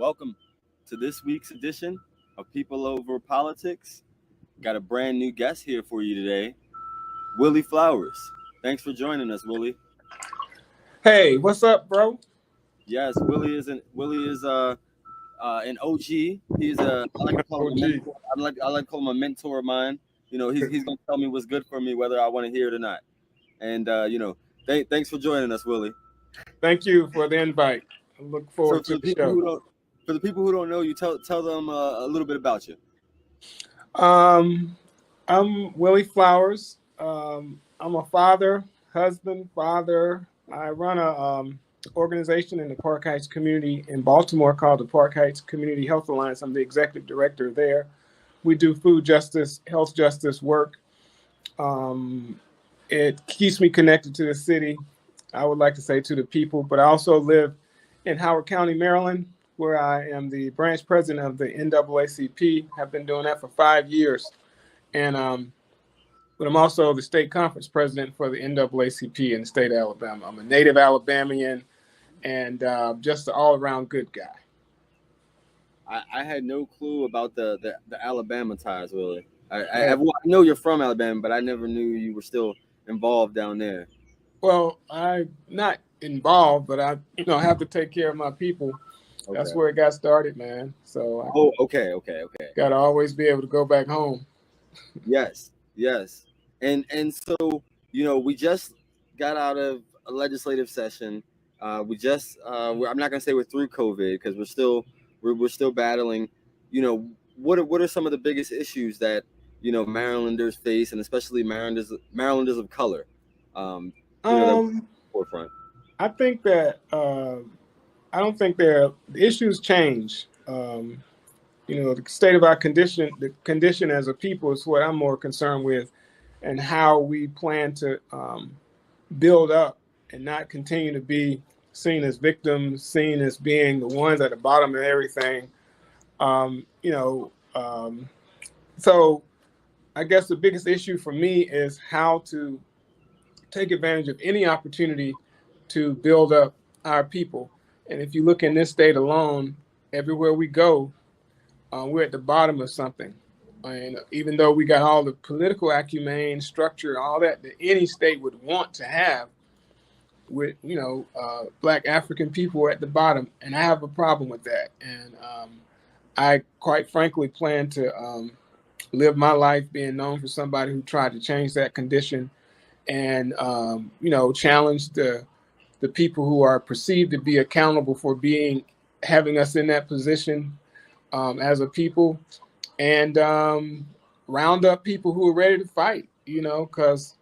Welcome to this week's edition of People Over Politics. Got a brand new guest here for you today, Willie Flowers. Thanks for joining us, Willie. Hey, what's up, bro? Yes, Willie is an OG. He's I like to call him a mentor. I like to call him a mentor of mine. You know, he's gonna tell me what's good for me, whether I want to hear it or not. And thanks for joining us, Willie. Thank you for the invite. I look forward to the show. For the people who don't know you, tell them a little bit about you. I'm Willie Flowers. I'm a husband. I run a organization in the Park Heights community in Baltimore called the Park Heights Community Health Alliance. I'm the executive director there. We do food justice, health justice work. It keeps me connected to the city. I would like to say to the people, but I also live in Howard County, Maryland, where I am the branch president of the NAACP. Have been doing that for 5 years. And but I'm also the state conference president for the NAACP in the state of Alabama. I'm a native Alabamian and just an all-around good guy. I had no clue about the Alabama ties, Willie. I know you're from Alabama, but I never knew you were still involved down there. Well, I'm not involved, but I have to take care of my people. Okay. That's where it got started, man. So okay. Got to always be able to go back home. Yes. And so, we just got out of a legislative session. I'm not gonna say we're through COVID because we're still battling. What are some of the biggest issues that Marylanders face, and especially Marylanders of color? Forefront. I think that I don't think the issues change. The state of our condition, the condition as a people is what I'm more concerned with, and how we plan to build up and not continue to be seen as victims, seen as being the ones at the bottom of everything. So I guess the biggest issue for me is how to take advantage of any opportunity to build up our people. And if you look in this state alone, everywhere we go, we're at the bottom of something. And even though we got all the political acumen, structure, all that any state would want to have, with Black African people are at the bottom, and I have a problem with that. And I quite frankly plan to live my life being known for somebody who tried to change that condition, and challenge the people who are perceived to be accountable for having us in that position as a people, and round up people who are ready to fight, because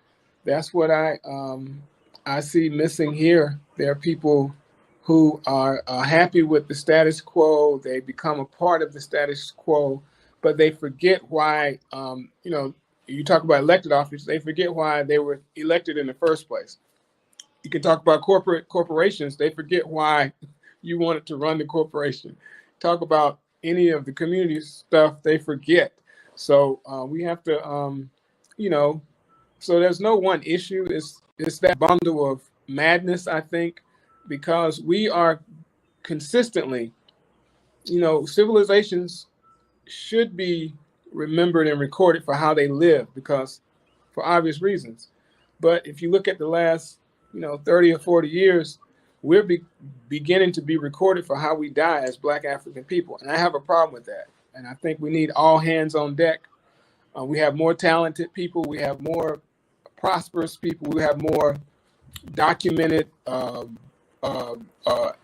that's what I see missing here. There are people who are happy with the status quo. They become a part of the status quo, but they forget why, you talk about elected office, they forget why they were elected in the first place. You can talk about corporations, they forget why you wanted to run the corporation. Talk about any of the community stuff, they forget. So we have to, so there's no one issue. It's that bundle of madness, I think, because we are consistently, civilizations should be remembered and recorded for how they live, because for obvious reasons. But if you look at the last, 30 or 40 years, we're beginning to be recorded for how we die as Black African people. And I have a problem with that. And I think we need all hands on deck. We have more talented people. We have more prosperous people. We have more documented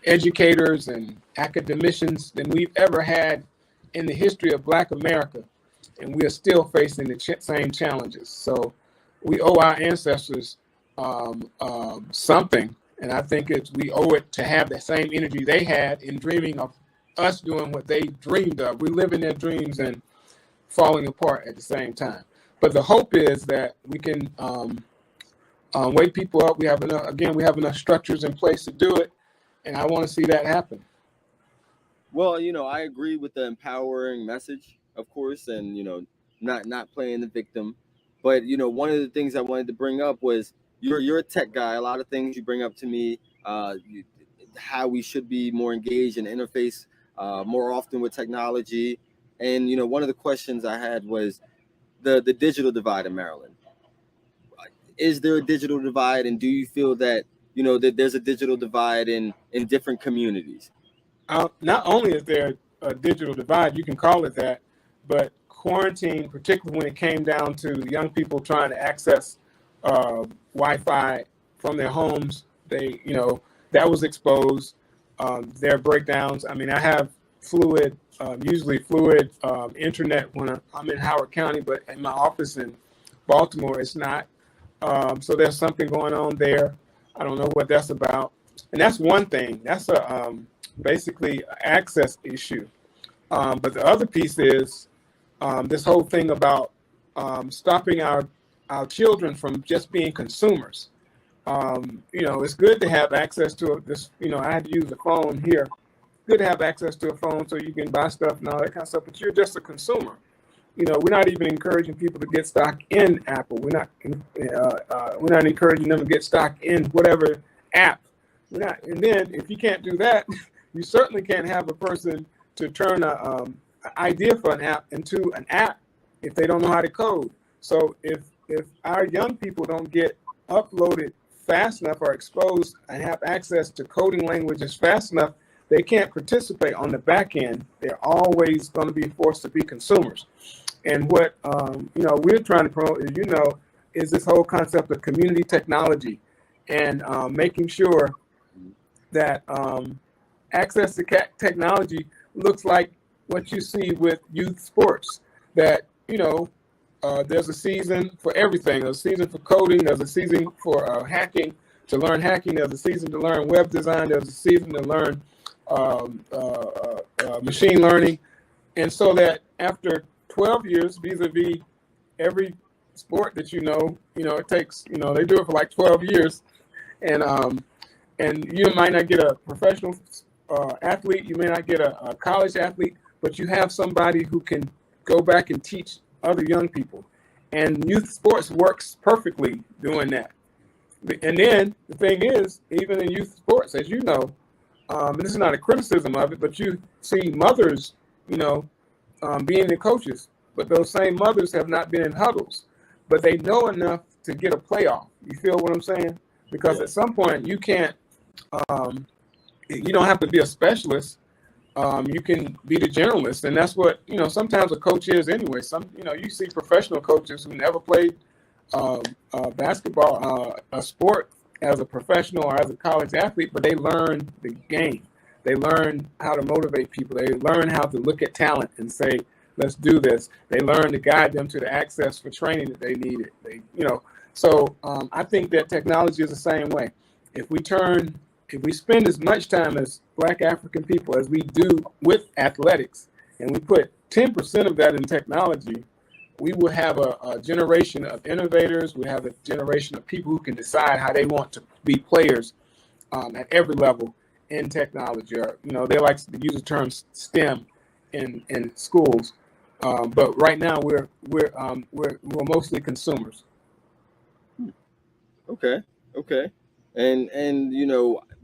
educators and academicians than we've ever had in the history of Black America. And we are still facing the same challenges. So we owe our ancestors something. And I think we owe it to have the same energy they had in dreaming of us doing what they dreamed of. We live in their dreams and falling apart at the same time. But the hope is that we can wake people up. We have enough structures in place to do it. And I want to see that happen. Well, I agree with the empowering message, of course, and, not playing the victim. But, one of the things I wanted to bring up was you're a tech guy. A lot of things you bring up to me, how we should be more engaged and interface more often with technology. And, one of the questions I had was the digital divide in Maryland. Is there a digital divide, and do you feel that, that there's a digital divide in different communities? Not only is there a digital divide, you can call it that, but quarantine, particularly when it came down to young people trying to access Wi-Fi from their homes, that was exposed. Their breakdowns. I mean, I have usually fluid internet when I'm in Howard County, but in my office in Baltimore, it's not. So there's something going on there. I don't know what that's about. And that's one thing. That's a basically an access issue. But the other piece is this whole thing about stopping our children from just being consumers. It's good to have access to this. I had to use the phone here. Good to have access to a phone so you can buy stuff and all that kind of stuff, but you're just a consumer. We're not even encouraging people to get stock in Apple. We're not encouraging them to get stock in whatever app. And then if you can't do that, you certainly can't have a person to turn an idea for an app into an app if they don't know how to code. So if our young people don't get uploaded fast enough or exposed and have access to coding languages fast enough, they can't participate on the back end. They're always going to be forced to be consumers. And what we're trying to promote, is this whole concept of community technology and making sure that access to technology looks like what you see with youth sports. That there's a season for everything. There's a season for coding. There's a season for hacking, to learn hacking. There's a season to learn web design. There's a season to learn machine learning. And so that after 12 years, vis-a-vis every sport that it takes, they do it for like 12 years. And you might not get a professional athlete, you may not get a college athlete, but you have somebody who can go back and teach other young people. And youth sports works perfectly doing that. And then the thing is, even in youth sports, as you know, and this is not a criticism of it, but you see mothers, being the coaches, but those same mothers have not been in huddles, but they know enough to get a playoff. You feel what I'm saying? Because at some point you can't, you don't have to be a specialist. You can be the generalist, and that's what sometimes a coach is anyway. You see professional coaches who never played basketball, a sport as a professional or as a college athlete, but they learn the game. They learn how to motivate people. They learn how to look at talent and say, let's do this. They learn to guide them to the access for training that they needed. So I think that technology is the same way. If we spend as much time as Black African people as we do with athletics, and we put 10% of that in technology, we will have a generation of innovators. We have a generation of people who can decide how they want to be players at every level in technology. Or they like to use the term STEM in schools, but right now we're mostly consumers. Okay, and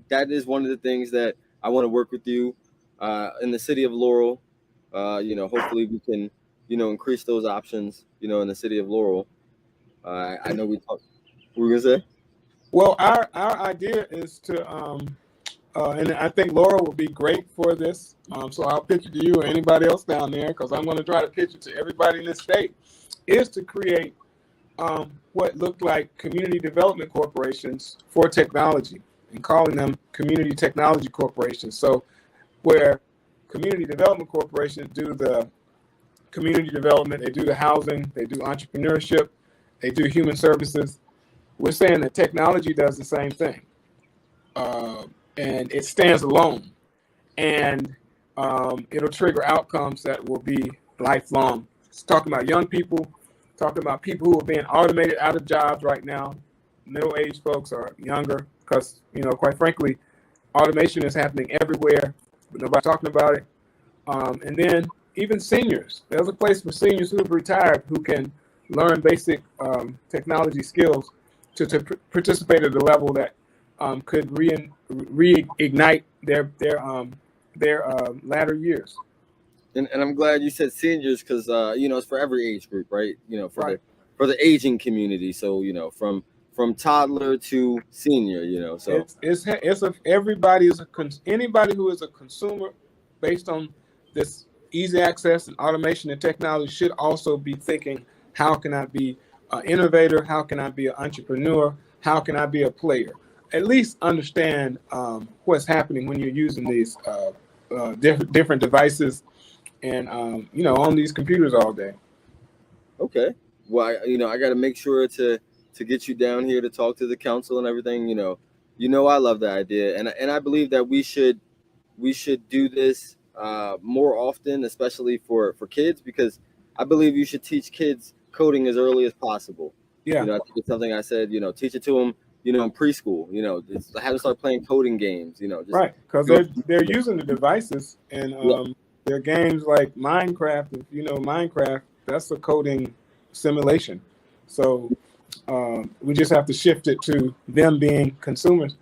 that is one of the things that I want to work with you in the city of Laurel. Hopefully we can increase those options, in the city of Laurel. I know we talked. What were we gonna say? Well, our idea is to, and I think Laurel will be great for this. So I'll pitch it to you or anybody else down there, because I'm going to try to pitch it to everybody in this state, is to create what looked like community development corporations for technology, and calling them community technology corporations. So where community development corporations do the community development, they do the housing, they do entrepreneurship, they do human services. We're saying that technology does the same thing, and it stands alone, and it'll trigger outcomes that will be lifelong. It's talking about young people, talking about people who are being automated out of jobs right now, middle-aged folks or younger, because quite frankly, automation is happening everywhere, but nobody's talking about it. And then even seniors. There's a place for seniors who have retired who can learn basic technology skills to participate at a level that could reignite their latter years. And I'm glad you said seniors because it's for every age group, right? Right. For the aging community. So from toddler to senior. So Everybody is anybody who is a consumer based on this easy access and automation and technology should also be thinking, how can I be an innovator? How can I be an entrepreneur? How can I be a player? At least understand what's happening when you're using these different devices and on these computers all day. okay. Well, I got to make sure to get you down here to talk to the council and everything. I love the idea, and I believe that we should do this more often, especially for kids, because I believe you should teach kids coding as early as possible. Yeah. I think it's something I said. Teach it to them. In preschool. Have them start playing coding games. Just right, because they're using the devices and their games like Minecraft. If you know Minecraft, that's a coding simulation. So we just have to shift it to them being consumers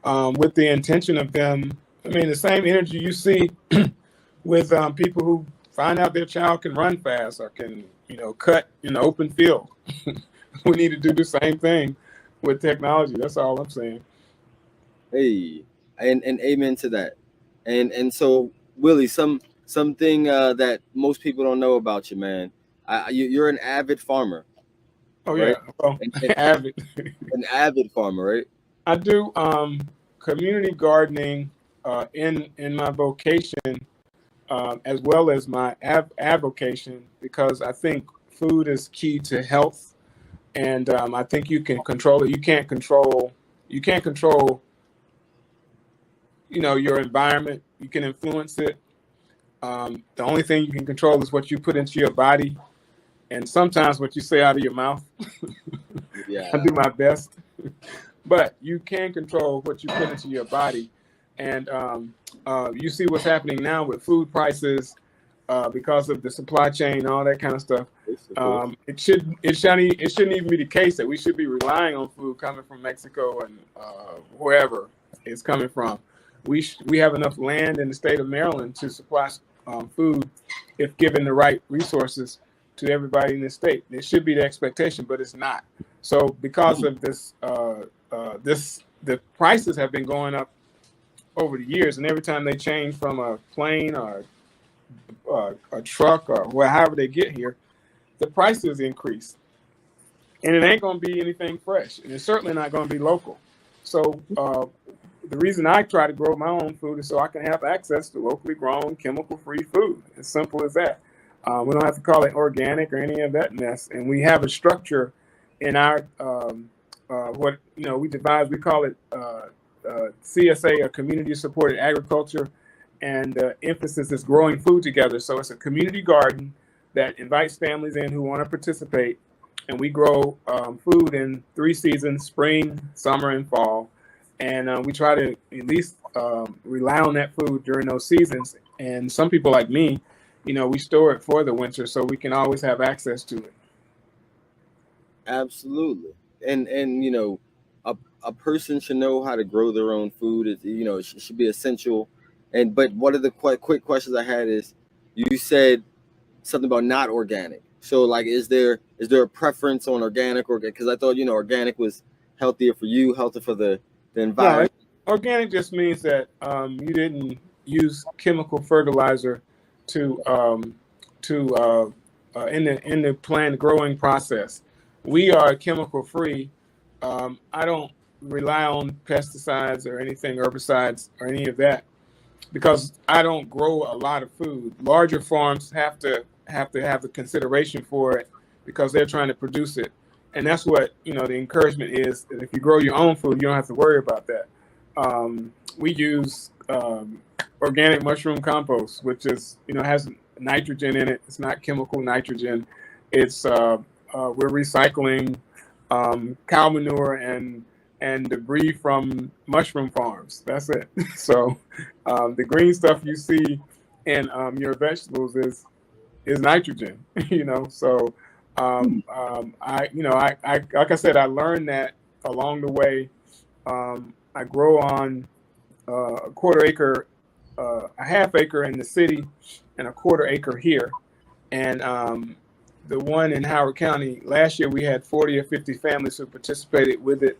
with the intention of them. I mean, the same energy you see with people who find out their child can run fast or can, cut in the open field. We need to do the same thing with technology. That's all I'm saying. Hey, and amen to that. And so, Willie, something that most people don't know about you, man. You're an avid farmer. Oh right? yeah, well, And avid. an avid farmer, right? I do community gardening in my vocation as well as my avocation, because I think food is key to health, and I think you can control it. You can't control your environment. You can influence it. The only thing you can control is what you put into your body, and sometimes what you say out of your mouth. Yeah. I do my best, but you can control what you put into your body. And you see what's happening now with food prices because of the supply chain, all that kind of stuff. It shouldn't even be the case that we should be relying on food coming from Mexico and wherever it's coming from. We have enough land in the state of Maryland to supply food if given the right resources to everybody in the state. It should be the expectation, but it's not. So because of this, the prices have been going up over the years, and every time they change from a plane or a truck or however they get here, the prices increase. And it ain't going to be anything fresh, and it's certainly not going to be local. So the reason I try to grow my own food is so I can have access to locally grown, chemical-free food. As simple as that. We don't have to call it organic or any of that mess. And we have a structure in our what we devise. We call it CSA, or Community Supported Agriculture, and the emphasis is growing food together. So it's a community garden that invites families in who want to participate, and we grow food in 3 seasons: spring, summer, and fall. And we try to at least rely on that food during those seasons. And some people like me, we store it for the winter so we can always have access to it. Absolutely. And a person should know how to grow their own food. It should be essential. But one of the quick questions I had is, you said something about not organic. So like, is there a preference on organic? Because I thought organic was healthier for you, healthier for the environment. No, organic just means that you didn't use chemical fertilizer in the plant growing process. We are chemical free. I don't rely on pesticides or anything, herbicides or any of that, because I don't grow a lot of food. Larger farms have to have the consideration for it because they're trying to produce it. And that's what, the encouragement is, that if you grow your own food, you don't have to worry about that. We use organic mushroom compost, which is, has nitrogen in it. It's not chemical nitrogen. It's we're recycling cow manure and debris from mushroom farms. That's it. So the green stuff you see in your vegetables is nitrogen. So I like I said, I learned that along the way. I grow on a 1/4 acre a half acre in the city and a quarter acre here. And the one in Howard County, last year we had 40 or 50 families who participated with it.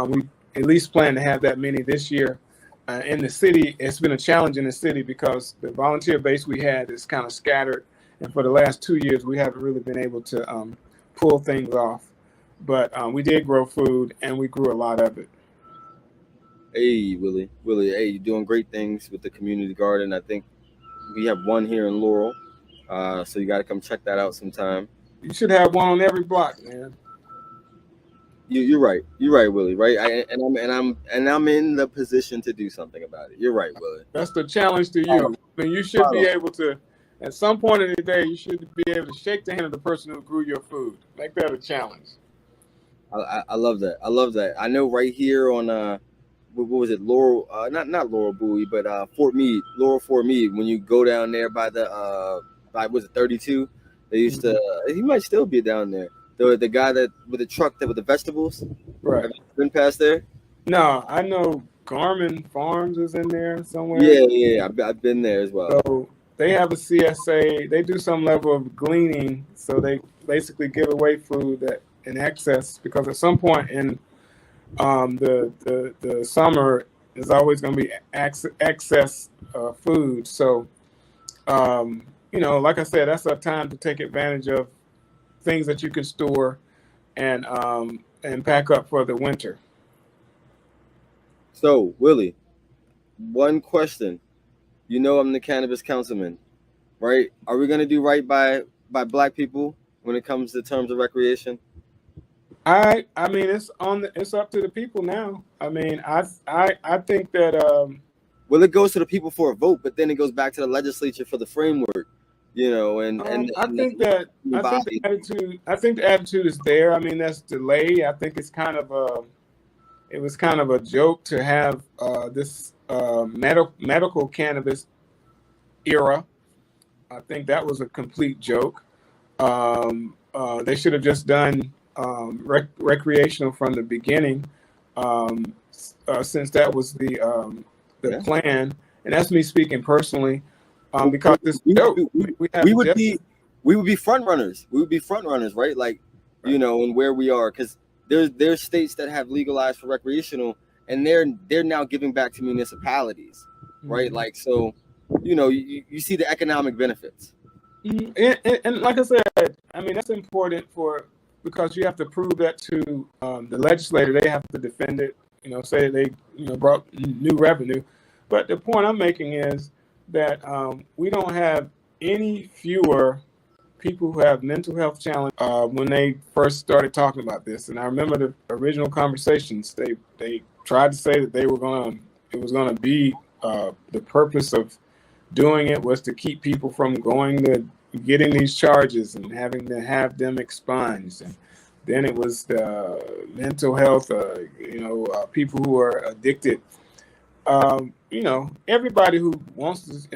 We at least plan to have that many this year. In the city, it's been a challenge in the city because the volunteer base we had is kind of scattered. And for the last 2 years, we haven't really been able to pull things off. But we did grow food, and we grew a lot of it. Hey, Willie, hey, you're doing great things with the community garden. I think we have one here in Laurel, so you got to come check that out sometime. You should have one on every block, man. You're right, Willie. Right, I'm in the position to do something about it. You're right, Willie. That's the challenge to you. I mean, you should be able to. At some point in the day, you should be able to shake the hand of the person who grew your food. Make that a challenge. I love that. I know right here on what was it, Laurel? Not Laurel Bowie, but Laurel Fort Meade. When you go down there by the was it 32? They used to. He might still be down there. The guy that with the truck that with the vegetables. Right. Have you been past there? No, I know Garmin Farms is in there somewhere. Yeah. I've been there as well. So they have a CSA. They do some level of gleaning, so they basically give away food that in excess, because at some point in the summer is always going to be excess food. So like I said, that's a time to take advantage of things that you can store and pack up for the winter. So, Willie, one question. I'm the cannabis councilman, right? Are we going to do right by Black people when it comes to terms of recreation? I mean, it's up to the people now. I mean, I think that well, it goes to the people for a vote, but then it goes back to the legislature for the framework, I think the attitude is there. I mean, that's delay. I think it's kind of a joke to have this medical cannabis era. I think that was a complete joke. They should have just done recreational from the beginning, since that was the plan. And that's me speaking personally. Because this we would be front runners. We would be front runners, right? Like, and where we are, because there's states that have legalized for recreational, and they're now giving back to municipalities, right? Mm-hmm. Like, so, you see the economic benefits. And like I said, I mean, that's important because you have to prove that to the legislator. They have to defend it. Say they brought new revenue, but the point I'm making is that we don't have any fewer people who have mental health challenges when they first started talking about this. And I remember the original conversations. They tried to say that it was going to be the purpose of doing it was to keep people from getting these charges and having to have them expunged. And then it was the mental health, people who are addicted. Everybody who wants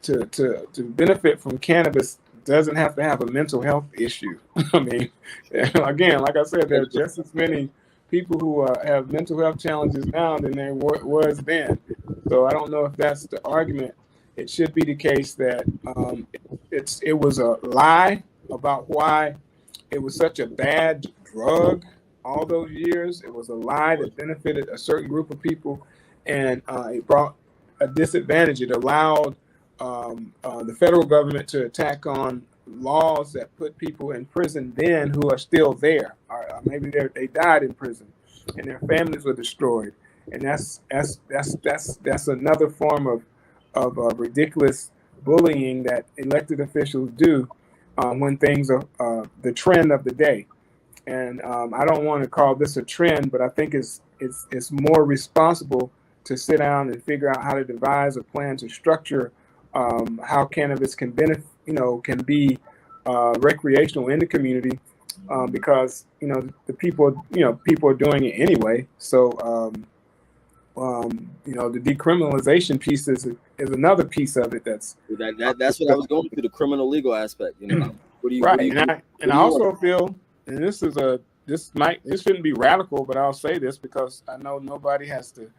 to benefit from cannabis doesn't have to have a mental health issue. I mean, again, like I said, there are just as many people who have mental health challenges now than there was then. So I don't know if that's the argument. It should be the case that it was a lie about why it was such a bad drug all those years. It was a lie that benefited a certain group of people, and it brought a disadvantage. It allowed the federal government to attack on laws that put people in prison then who are still there, or maybe they died in prison and their families were destroyed. And that's another form of ridiculous bullying that elected officials do when things are the trend of the day. And I don't want to call this a trend, but I think it's more responsible to sit down and figure out how to devise a plan to structure how cannabis can can be recreational in the community, because the people are doing it anyway. So the decriminalization piece is another piece of it. That's what I was going to, the criminal legal aspect. I also feel, and this shouldn't be radical, but I'll say this because I know nobody has to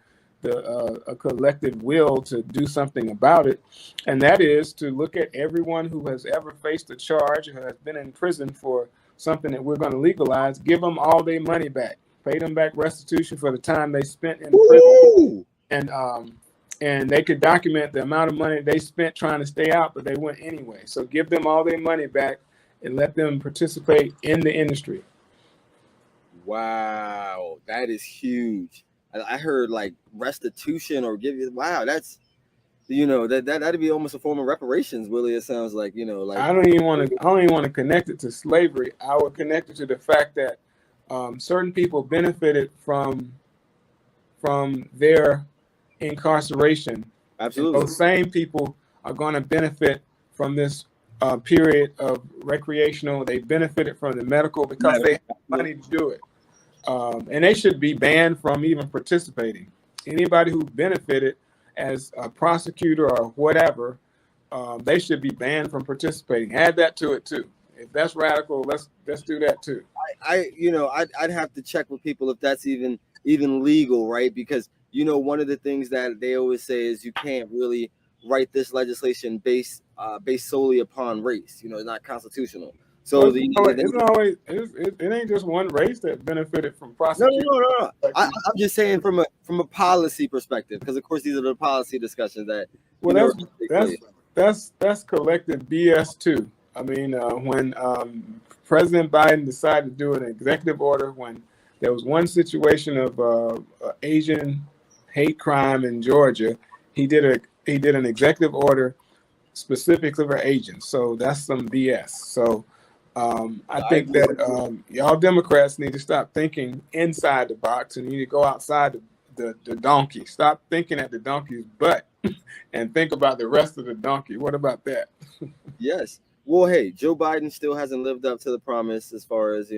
a collective will to do something about it, and that is to look at everyone who has ever faced a charge, who has been in prison for something that we're going to legalize, give them all their money back, pay them back restitution for the time they spent in prison, and they could document the amount of money they spent trying to stay out, but they went anyway. So give them all their money back and let them participate in the industry. Wow, that is huge. I heard like restitution or give you. Wow, that's that'd be almost a form of reparations, Willie. It sounds like like I don't even want to connect it to slavery. I would connect it to the fact that certain people benefited from their incarceration. Absolutely. And those same people are going to benefit from this period of recreational. They benefited from the medical because they have money to do it. And they should be banned from even participating. Anybody who benefited as a prosecutor or whatever, they should be banned from participating. Add that to it too. If that's radical, let's do that too. I'd have to check with people if that's even legal, right? Because one of the things that they always say is you can't really write this legislation based solely upon race. It's not constitutional. So it ain't just one race that benefited from prosecution. No. I'm just saying from a policy perspective, because of course these are the policy discussions that. Well, that's collective BS too. I mean, when President Biden decided to do an executive order when there was one situation of Asian hate crime in Georgia, he did an executive order specifically for Asians. So that's some BS. So I think that y'all Democrats need to stop thinking inside the box and need to go outside the donkey. Stop thinking at the donkey's butt and think about the rest of the donkey. What about that? Yes. Well, hey, Joe Biden still hasn't lived up to the promise as far as,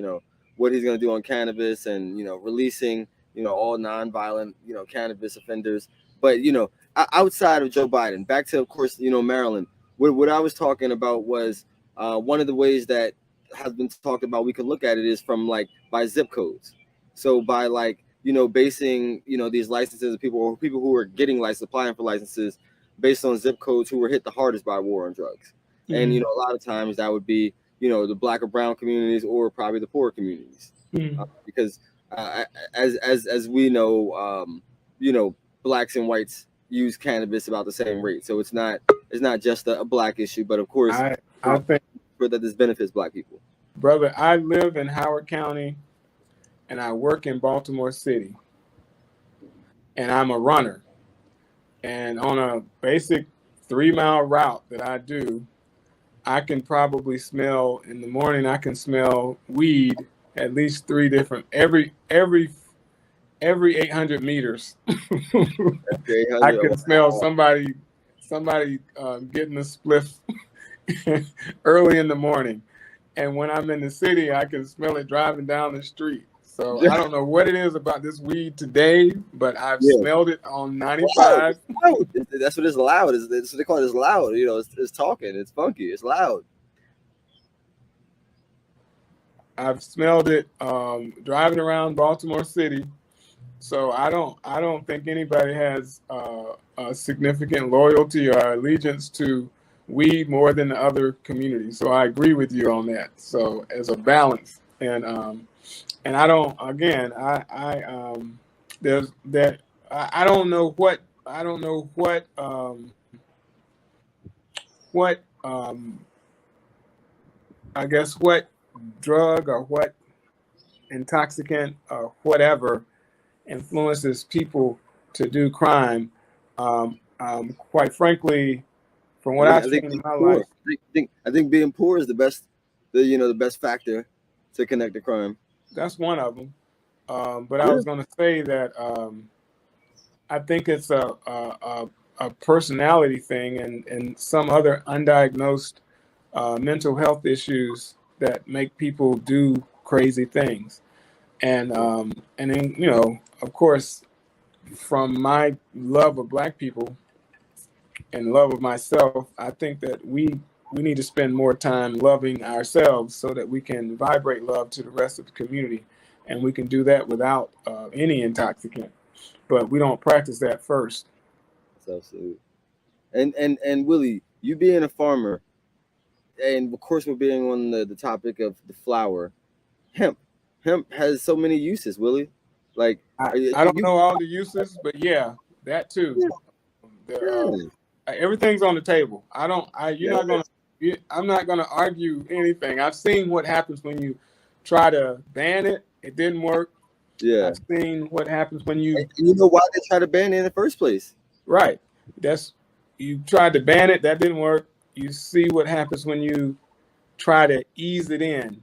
what he's going to do on cannabis and, releasing, all nonviolent, cannabis offenders. But, outside of Joe Biden, back to, of course, Maryland, what I was talking about was one of the ways that has been talked about, we could look at it is from by zip codes. So by basing, these licenses of people who are getting licensed, applying for licenses based on zip codes who were hit the hardest by war on drugs. And, a lot of times that would be, the Black or brown communities or probably the poor communities. Because as we know, Blacks and whites use cannabis about the same rate. So it's not just a Black issue, but of course, I think that this benefits Black people. Brother, I live in Howard County and I work in Baltimore City. And I'm a runner. And on a basic 3-mile route that I do, I can probably smell in the morning. I can smell weed at least 3 different every 800 meters. I can smell somebody getting a spliff early in the morning, and when I'm in the city, I can smell it driving down the street. So I don't know what it is about this weed today, but I've smelled it on 95. Wow. That's what it's loud. That's what they call it. It's loud. It's talking. It's funky. It's loud. I've smelled it driving around Baltimore City. So I don't think anybody has a significant loyalty or allegiance to weed more than the other communities. So I agree with you on that. So as a balance, and I don't. Again, there's that. I don't know what. I guess what drug or what intoxicant or whatever influences people to do crime. Quite frankly, from what I've seen in my life, I think being poor is the best factor to connect to crime. That's one of them. But I was going to say that I think it's a personality thing and some other undiagnosed mental health issues that make people do crazy things. And then, of course, from my love of Black people and love of myself, I think that we need to spend more time loving ourselves so that we can vibrate love to the rest of the community. And we can do that without any intoxicant. but we don't practice that first. That's absolutely. And Willie, you being a farmer, and of course we're being on the topic of the flower, hemp. Hemp has so many uses, Willie. Like, I don't know all the uses, but yeah, that too. Everything's on the table. I'm not gonna argue anything. I've seen what happens when you try to ban it. It didn't work. Yeah. I've seen what happens when you. You know why they try to ban it in the first place? Right. You tried to ban it. That didn't work. You see what happens when you try to ease it in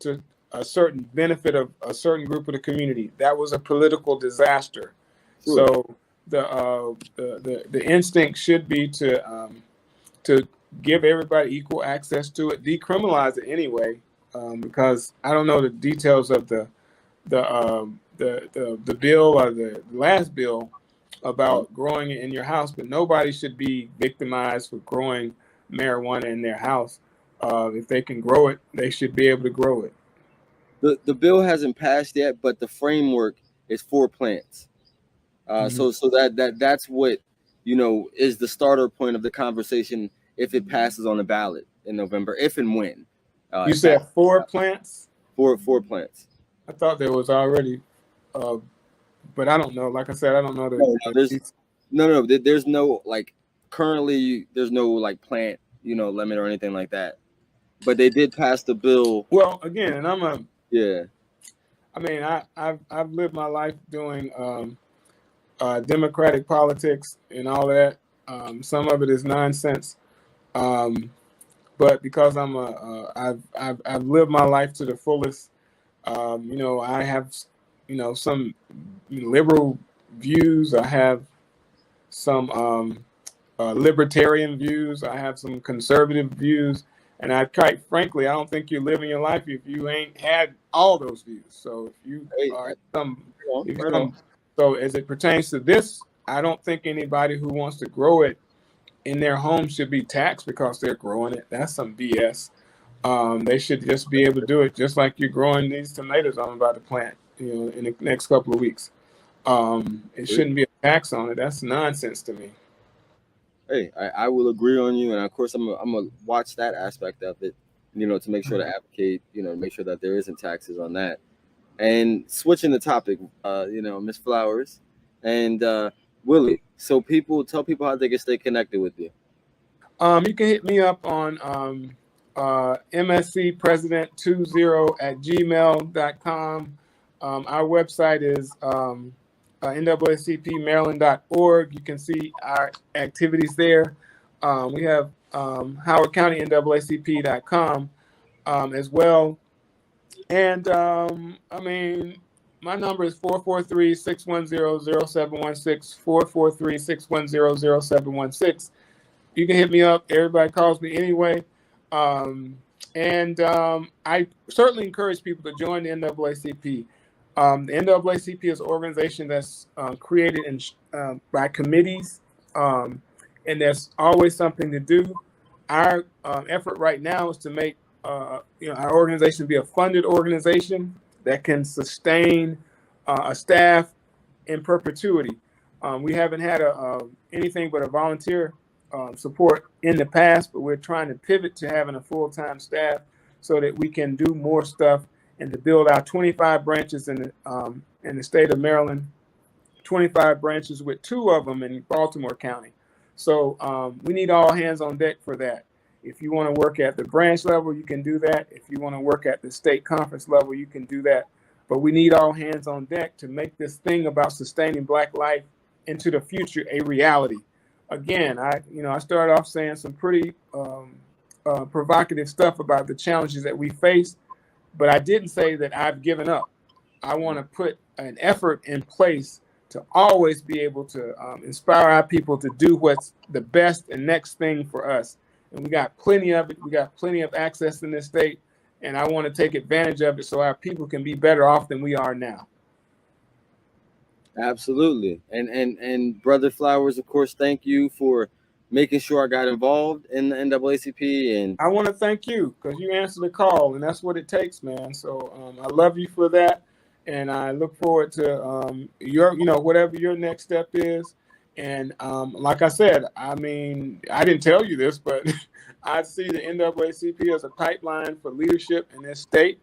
to a certain benefit of a certain group of the community. That was a political disaster. Sure. So the instinct should be to give everybody equal access to it, decriminalize it anyway, because I don't know the details of the bill or the last bill about growing it in your house, but nobody should be victimized for growing marijuana in their house. If they can grow it, they should be able to grow it. The bill hasn't passed yet, but the framework is for plants. So that's what is the starter point of the conversation if it passes on the ballot in November, if and when. You said 4 plants? Four plants. I thought there was already, but I don't know. Like I said, I don't know. There's no like currently there's no like plant limit or anything like that. But they did pass the bill. Well, again, and I mean, I've lived my life doing democratic politics and all that. Some of it is nonsense, but because I've lived my life to the fullest. I have some liberal views. I have some libertarian views. I have some conservative views. And quite frankly, I don't think you're living your life if you ain't had all those views. So if you are so as it pertains to this, I don't think anybody who wants to grow it in their home should be taxed because they're growing it. That's some BS. They should just be able to do it just like you're growing these tomatoes I'm about to plant, in the next couple of weeks. It shouldn't be a tax on it. That's nonsense to me. Hey, I will agree on you, and of course I'm gonna watch that aspect of it, to make sure to advocate, to make sure that there isn't taxes on that. And switching the topic, Ms. Flowers and Willie. So tell people how they can stay connected with you. You can hit me up on mscpresident20@gmail.com. Our website is NAACPmaryland.org. You can see our activities there. We have Howard County NAACP.com as well. And my number is 443-610-0716, 443-610-0716. You can hit me up. Everybody calls me anyway. And I certainly encourage people to join the NAACP. The NAACP is an organization that's created by committees, and there's always something to do. Our effort right now is to make our organization be a funded organization that can sustain a staff in perpetuity. We haven't had anything but a volunteer support in the past, but we're trying to pivot to having a full-time staff so that we can do more stuff and to build our 25 branches in the state of Maryland, 25 branches with 2 of them in Baltimore County. So we need all hands on deck for that. If you want to work at the branch level, you can do that. If you want to work at the state conference level, you can do that. But we need all hands on deck to make this thing about sustaining Black life into the future a reality. Again, I started off saying some pretty provocative stuff about the challenges that we face, but I didn't say that I've given up. I want to put an effort in place to always be able to inspire our people to do what's the best and next thing for us. And we got plenty of it. We got plenty of access in this state. And I want to take advantage of it so our people can be better off than we are now. Absolutely. And Brother Flowers, of course, thank you for making sure I got involved in the NAACP. And I want to thank you because you answered the call, and that's what it takes, man. So I love you for that. and I look forward to your, whatever your next step is. And like I said, I mean, I didn't tell you this, but I see the NAACP as a pipeline for leadership in this state.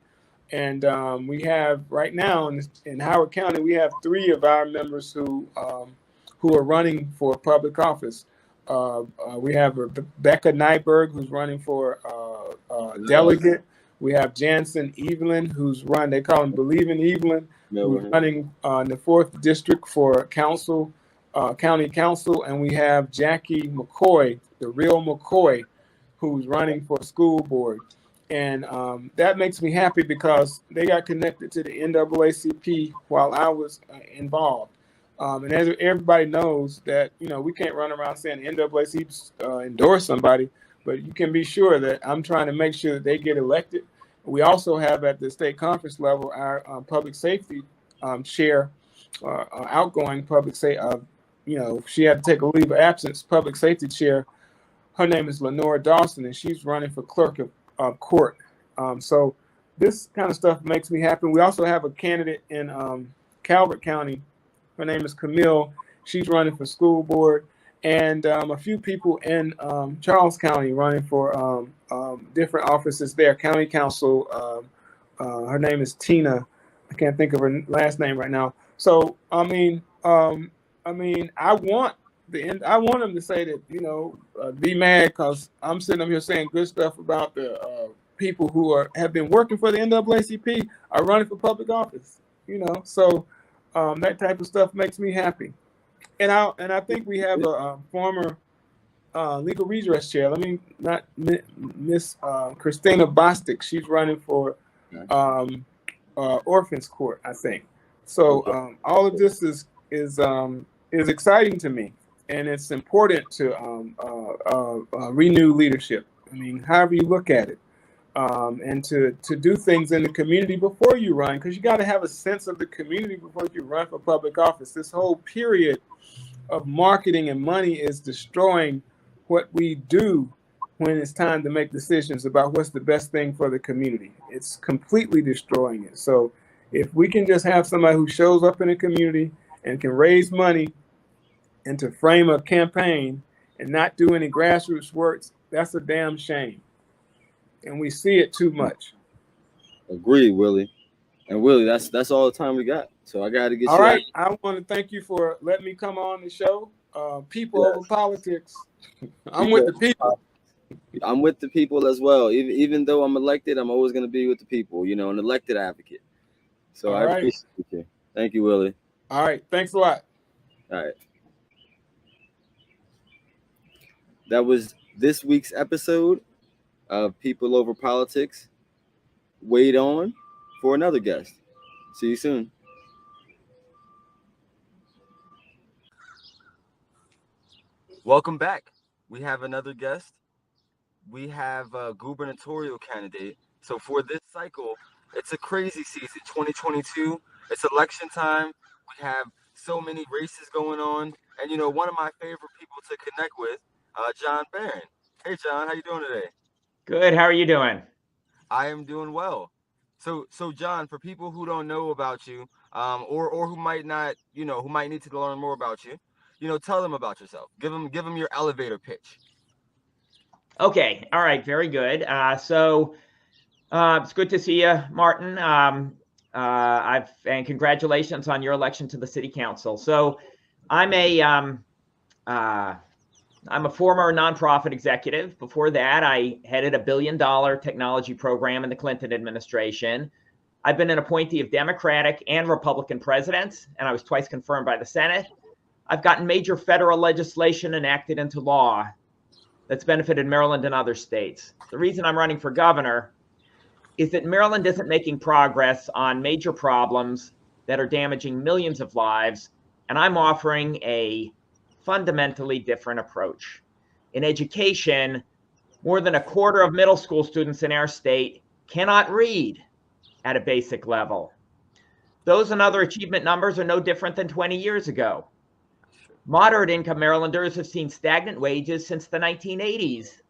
And we have right now in Howard County, we have 3 of our members who are running for public office. We have Rebecca Nyberg, who's running for delegate. We have Jansen Evelyn, who's they call him Believe in Evelyn, who's running in the 4th district for council, county council. And we have Jackie McCoy, the real McCoy, who's running for school board. And that makes me happy because they got connected to the NAACP while I was involved. And as everybody knows that, we can't run around saying NAACP endorse somebody, but you can be sure that I'm trying to make sure that they get elected. We also have at the state conference level our public safety chair, outgoing public safety. She had to take a leave of absence. Public safety chair. Her name is Lenora Dawson, and she's running for clerk of court. So this kind of stuff makes me happy. We also have a candidate in Calvert County. Her name is Camille. She's running for school board. And a few people in Charles County running for different offices there. County council. Her name is Tina. I can't think of her last name right now. So I want them to say that be mad because I'm sitting up here saying good stuff about the people who have been working for the NAACP are running for public office. So that type of stuff makes me happy. And I think we have a former legal redress chair. Let me not miss Christina Bostic. She's running for Orphans Court, I think. So all of this is exciting to me, and it's important to renew leadership. I mean, however you look at it, and to do things in the community before you run, because you got to have a sense of the community before you run for public office. This whole period of marketing and money is destroying what we do when it's time to make decisions about what's the best thing for the community. It's completely destroying it. So if we can just have somebody who shows up in the community and can raise money and to frame a campaign and not do any grassroots work, that's a damn shame. And we see it too much. Agree, Willie. And Willie, that's all the time we got. So I got to get all you right. out. I want to thank you for letting me come on the show. People over politics. I'm with the people. I'm with the people as well. Even though I'm elected, I'm always going to be with the people, an elected advocate. So I appreciate you. Thank you, Willie. All right. Thanks a lot. All right. That was this week's episode of People Over Politics. Wait on for another guest. See you soon. Welcome back. We have another guest. We have a gubernatorial candidate. So for this cycle, it's a crazy season. 2022, it's election time. We have so many races going on. And, one of my favorite people to connect with, Jon Baron. Hey, Jon, how you doing today? Good. How are you doing? I am doing well. So Jon, for people who don't know about you, or who might not, who might need to learn more about you, tell them about yourself. Give them your elevator pitch. Okay. All right. Very good. So it's good to see you, Martin. And congratulations on your election to the city council. So I'm a former nonprofit executive. Before that, I headed $1 billion technology program in the Clinton administration. I've been an appointee of Democratic and Republican presidents, and I was twice confirmed by the Senate. I've gotten major federal legislation enacted into law that's benefited Maryland and other states. The reason I'm running for governor is that Maryland isn't making progress on major problems that are damaging millions of lives, and I'm offering a fundamentally different approach. In education, more than a quarter of middle school students in our state cannot read at a basic level. Those and other achievement numbers are no different than 20 years ago. Moderate income Marylanders have seen stagnant wages since the 1980s,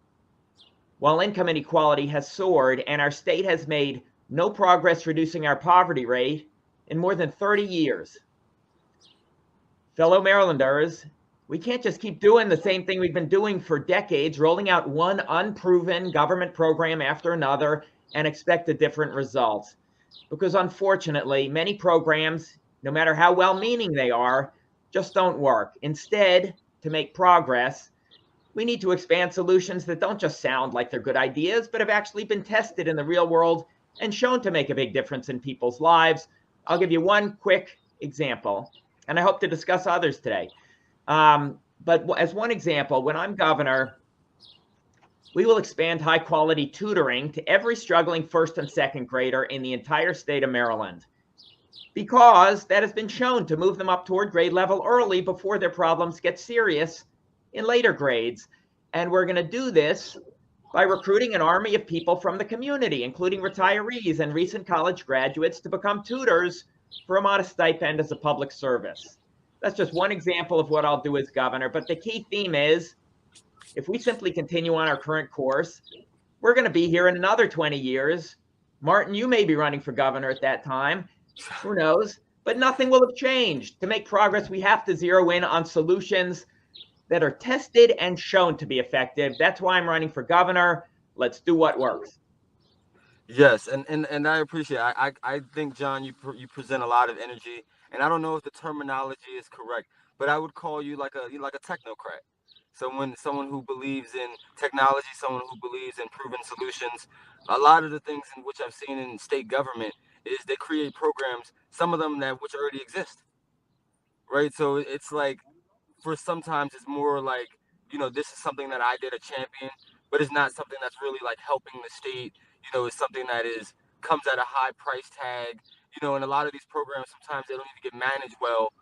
while income inequality has soared and our state has made no progress reducing our poverty rate. in more than 30 years. Fellow Marylanders, we can't just keep doing the same thing we've been doing for decades, rolling out one unproven government program after another and expect a different result. Because unfortunately, many programs, no matter how well-meaning they are, just don't work. Instead, to make progress, we need to expand solutions that don't just sound like they're good ideas, but have actually been tested in the real world and shown to make a big difference in people's lives. I'll give you one quick example, and I hope to discuss others today. But as one example, when I'm governor, we will expand high-quality tutoring to every struggling first and second grader in the entire state of Maryland, because that has been shown to move them up toward grade level early before their problems get serious in later grades. And we're going to do this by recruiting an army of people from the community, including retirees and recent college graduates, to become tutors for a modest stipend as a public service. That's just one example of what I'll do as governor. But the key theme is, if we simply continue on our current course, we're going to be here in another 20 years. Martin, you may be running for governor at that time. Who knows? But nothing will have changed. To make progress, we have to zero in on solutions that are tested and shown to be effective. That's why I'm running for governor. Let's do what works. Yes, and I appreciate it. I think, Jon, you present a lot of energy, and I don't know if the terminology is correct, but I would call you like a technocrat. Someone who believes in technology, someone who believes in proven solutions. A lot of the things in which I've seen in state government is they create programs, some of them which already exist, right? So it's like, for sometimes it's more like, this is something that I did a champion, but it's not something that's really like helping the state. It's something that comes at a high price tag. And a lot of these programs, sometimes they don't even get managed well,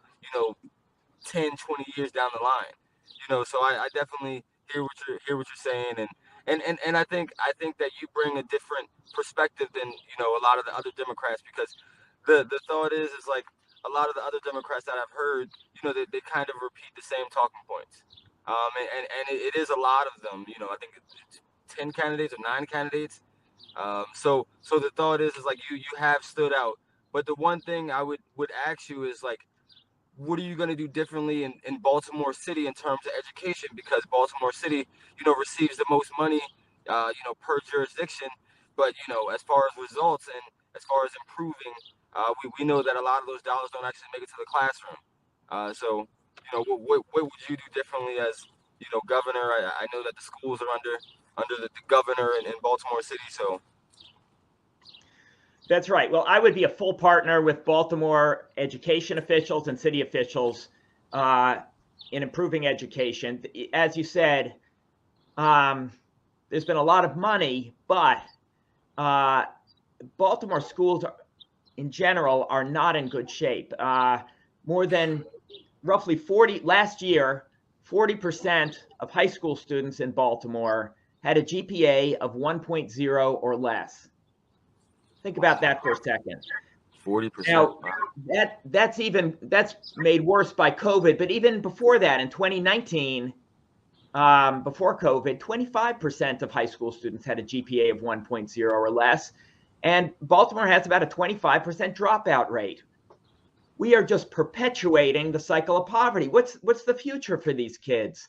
10, 20 years down the line. So I definitely hear what you're saying, and I think that you bring a different perspective than a lot of the other Democrats, because the thought is like a lot of the other Democrats that I've heard, they kind of repeat the same talking points, and it is a lot of them. I think it's 10 candidates or 9 candidates. So the thought is like you have stood out, but the one thing I would ask you is like, what are you going to do differently in Baltimore City in terms of education? Because Baltimore City, receives the most money, per jurisdiction. But, as far as results and as far as improving, we know that a lot of those dollars don't actually make it to the classroom. So, what would you do differently as, governor? I know that the schools are under the governor in Baltimore City. So. That's right. Well, I would be a full partner with Baltimore education officials and city officials in improving education. As you said, there's been a lot of money, but Baltimore schools in general are not in good shape. More than roughly 40% of high school students in Baltimore had a GPA of 1.0 or less. Think about that for a second. 40%. Now, that's made worse by COVID, but even before that, in 2019, before COVID, 25% of high school students had a GPA of 1.0 or less, and Baltimore has about a 25% dropout rate. We are just perpetuating the cycle of poverty. What's the future for these kids?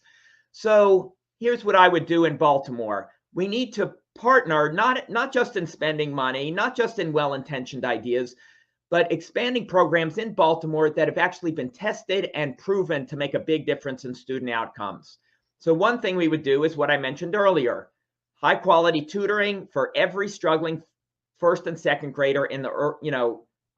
So here's what I would do in Baltimore. We need to partner, not just in spending money, not just in well-intentioned ideas, but expanding programs in Baltimore that have actually been tested and proven to make a big difference in student outcomes. So one thing we would do is what I mentioned earlier: high quality tutoring for every struggling first and second grader in the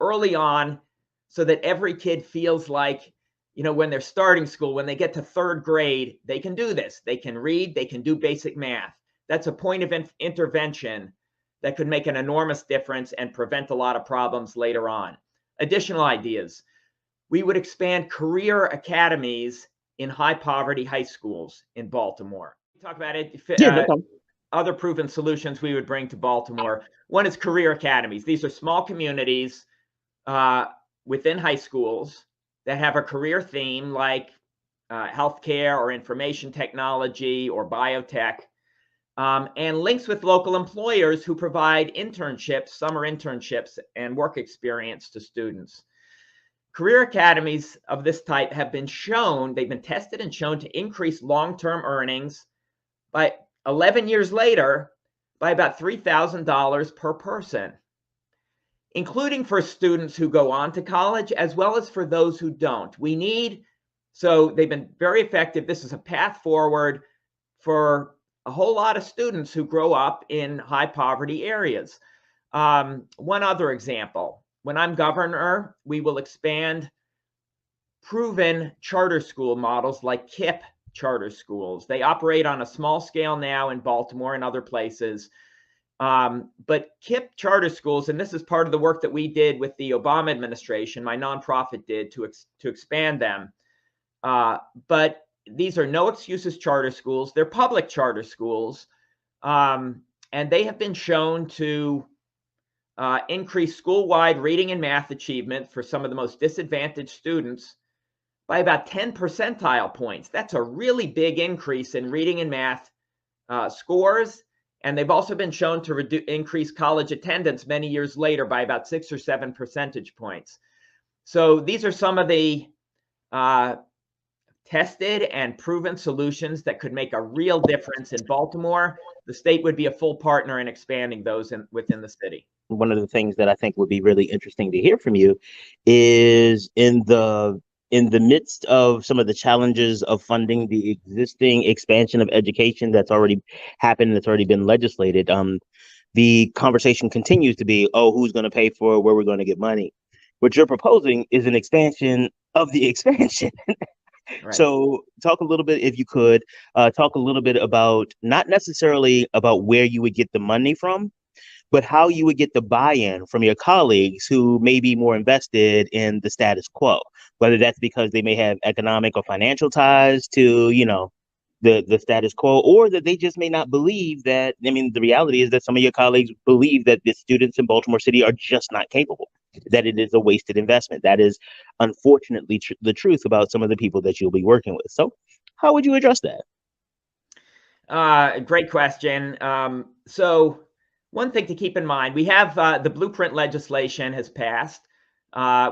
early on, so that every kid feels like, when they're starting school, when they get to third grade, they can do this. They can read, they can do basic math. That's a point of intervention that could make an enormous difference and prevent a lot of problems later on. Additional ideas: we would expand career academies in high poverty high schools in Baltimore. Talk about it. Other proven solutions we would bring to Baltimore. One is career academies. These are small communities within high schools that have a career theme like healthcare or information technology or biotech. and links with local employers who provide internships, summer internships, and work experience to students. Career academies of this type have been shown, they've been tested and shown to increase long-term earnings by 11 years later by about $3,000 per person, including for students who go on to college as well as for those who don't. So they've been very effective. This is a path forward for a whole lot of students who grow up in high poverty areas. One other example, when I'm governor, we will expand proven charter school models like Kipp charter schools. They operate on a small scale now in Baltimore and other places. But Kipp charter schools, and this is part of the work that we did with the Obama administration, my nonprofit did to expand them. But these are no excuses charter schools. They're public charter schools. And they have been shown to increase school-wide reading and math achievement for some of the most disadvantaged students by about 10 percentile points. That's a really big increase in reading and math scores. And they've also been shown to increase college attendance many years later by about 6 or 7 percentage points. So these are some of the tested and proven solutions that could make a real difference in Baltimore. The state would be a full partner in expanding those within the city. One of the things that I think would be really interesting to hear from you is in the midst of some of the challenges of funding the existing expansion of education that's already happened, that's already been legislated, the conversation continues to be, oh, who's going to pay for it, where we're going to get money. What you're proposing is an expansion of the expansion. Right. So talk a little bit, if you could, talk a little bit about not necessarily about where you would get the money from, but how you would get the buy-in from your colleagues who may be more invested in the status quo, whether that's because they may have economic or financial ties to, the status quo, or that they just may not believe that. I mean, the reality is that some of your colleagues believe that the students in Baltimore City are just not capable, that it is a wasted investment. That is unfortunately the truth about some of the people that you'll be working with. So how would you address that? Great question. So one thing to keep in mind, we have the blueprint legislation has passed,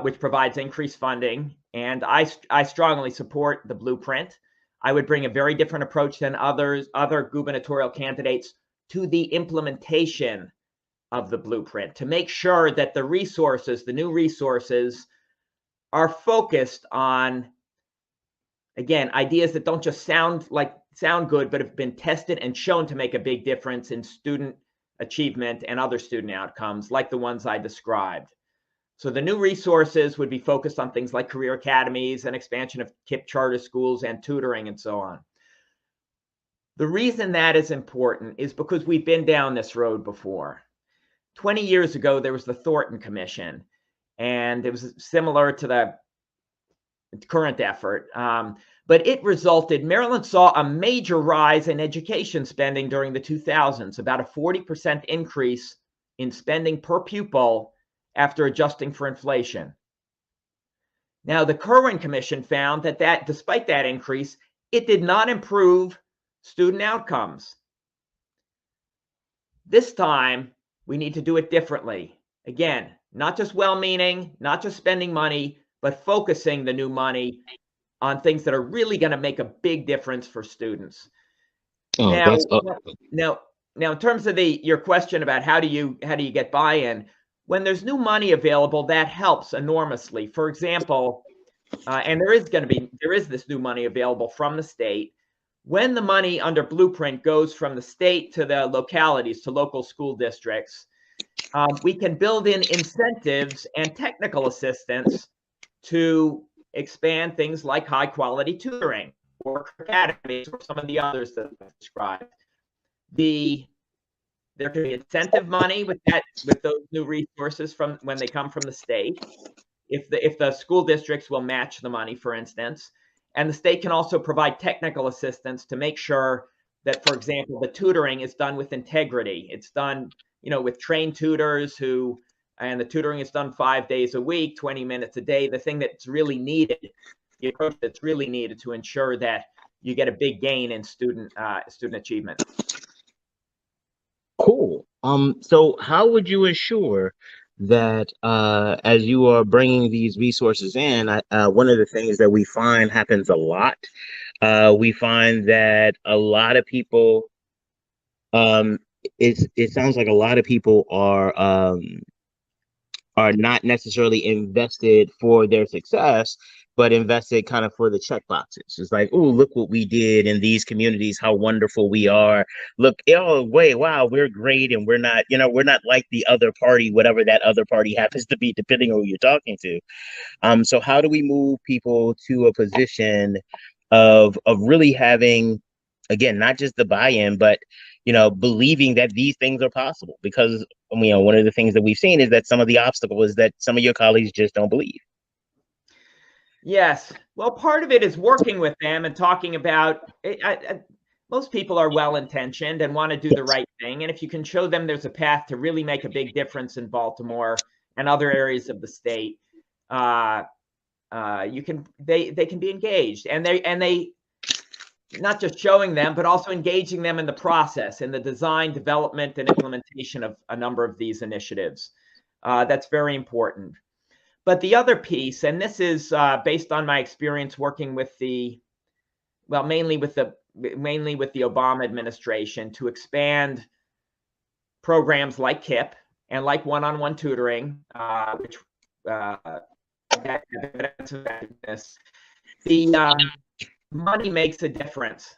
which provides increased funding. And I strongly support the blueprint. I would bring a very different approach than other gubernatorial candidates to the implementation of the blueprint to make sure that the new resources are focused on, again, ideas that don't just sound good, but have been tested and shown to make a big difference in student achievement and other student outcomes like the ones I described. So the new resources would be focused on things like career academies and expansion of Kipp charter schools and tutoring and so on. The reason that is important is because we've been down this road before. 20 years ago, there was the Thornton Commission, and it was similar to the current effort. But it resulted, Maryland saw a major rise in education spending during the 2000s, about a 40% increase in spending per pupil after adjusting for inflation. Now, the Kirwan Commission found that despite that increase, it did not improve student outcomes. This time, we need to do it differently. Again, not just well-meaning, not just spending money, but focusing the new money on things that are really going to make a big difference for students. Now, in terms of your question about how do you get buy-in, when there's new money available, that helps enormously. For example, and there is this new money available from the state. When the money under Blueprint goes from the state to the localities, to local school districts, we can build in incentives and technical assistance to expand things like high quality tutoring or academies or some of the others that I've described. There can be incentive money with those new resources from when they come from the state, if the school districts will match the money, for instance. And the state can also provide technical assistance to make sure that, for example, the tutoring is done with integrity. It's done, with trained tutors and the tutoring is done 5 days a week, 20 minutes a day. The thing that's really needed, the approach that's really needed to ensure that you get a big gain in student achievement. Cool. So how would you ensure that as you are bringing these resources in, one of the things that we find happens a lot, we find that a lot of people, um, it sounds like a lot of people are not necessarily invested for their success, but invested kind of for the check boxes. It's like, oh, look what we did in these communities, how wonderful we are. Look, oh, wait, wow, we're great. And we're not, we're not like the other party, whatever that other party happens to be, depending on who you're talking to. So how do we move people to a position of really having, again, not just the buy-in, but believing that these things are possible? Because one of the things that we've seen is that some of the obstacle is that some of your colleagues just don't believe. Yes. Well, part of it is working with them and talking about most people are well-intentioned and want to do the right thing. And if you can show them there's a path to really make a big difference in Baltimore and other areas of the state, they can be engaged, and they not just showing them, but also engaging them in the process, in the design, development, and implementation of a number of these initiatives. That's very important. But the other piece, and this is based on my experience working with mainly with the Obama administration to expand programs like Kipp and like one-on-one tutoring, which evidence of this. The money makes a difference.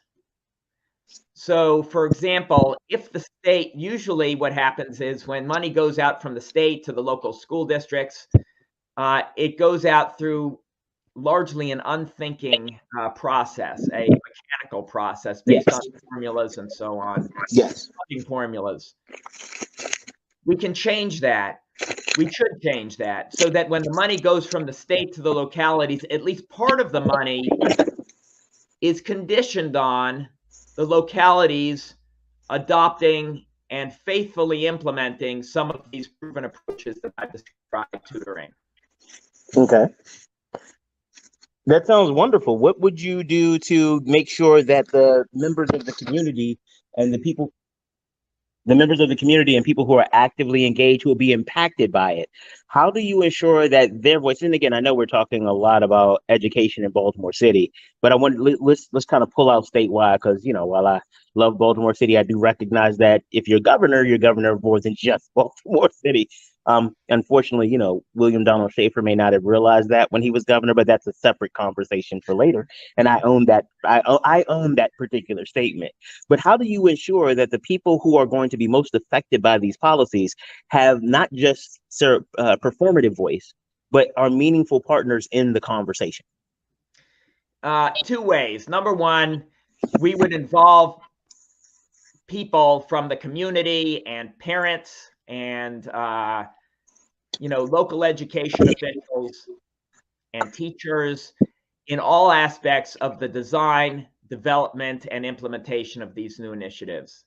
So, for example, if the state, usually what happens is when money goes out from the state to the local school districts, it goes out through largely an unthinking process, a mechanical process based on formulas and so on. Yes. Formulas. We can change that. We should change that so that when the money goes from the state to the localities, at least part of the money is conditioned on the localities adopting and faithfully implementing some of these proven approaches that I described tutoring. Okay. That sounds wonderful. What would you do to make sure that the members of the community and the members of the community and people who are actively engaged, who will be impacted by it, how do you ensure that their voice? And again, I know we're talking a lot about education in Baltimore City, but I want let's kind of pull out statewide, because while I love Baltimore City, I do recognize that if you're governor of more than just Baltimore City. Unfortunately, William Donald Schaefer may not have realized that when he was governor, but that's a separate conversation for later. And I own that. I own that particular statement. But how do you ensure that the people who are going to be most affected by these policies have not just performative voice, but are meaningful partners in the conversation? Two ways. Number one, we would involve people from the community and parents and local education officials and teachers in all aspects of the design, development, and implementation of these new initiatives.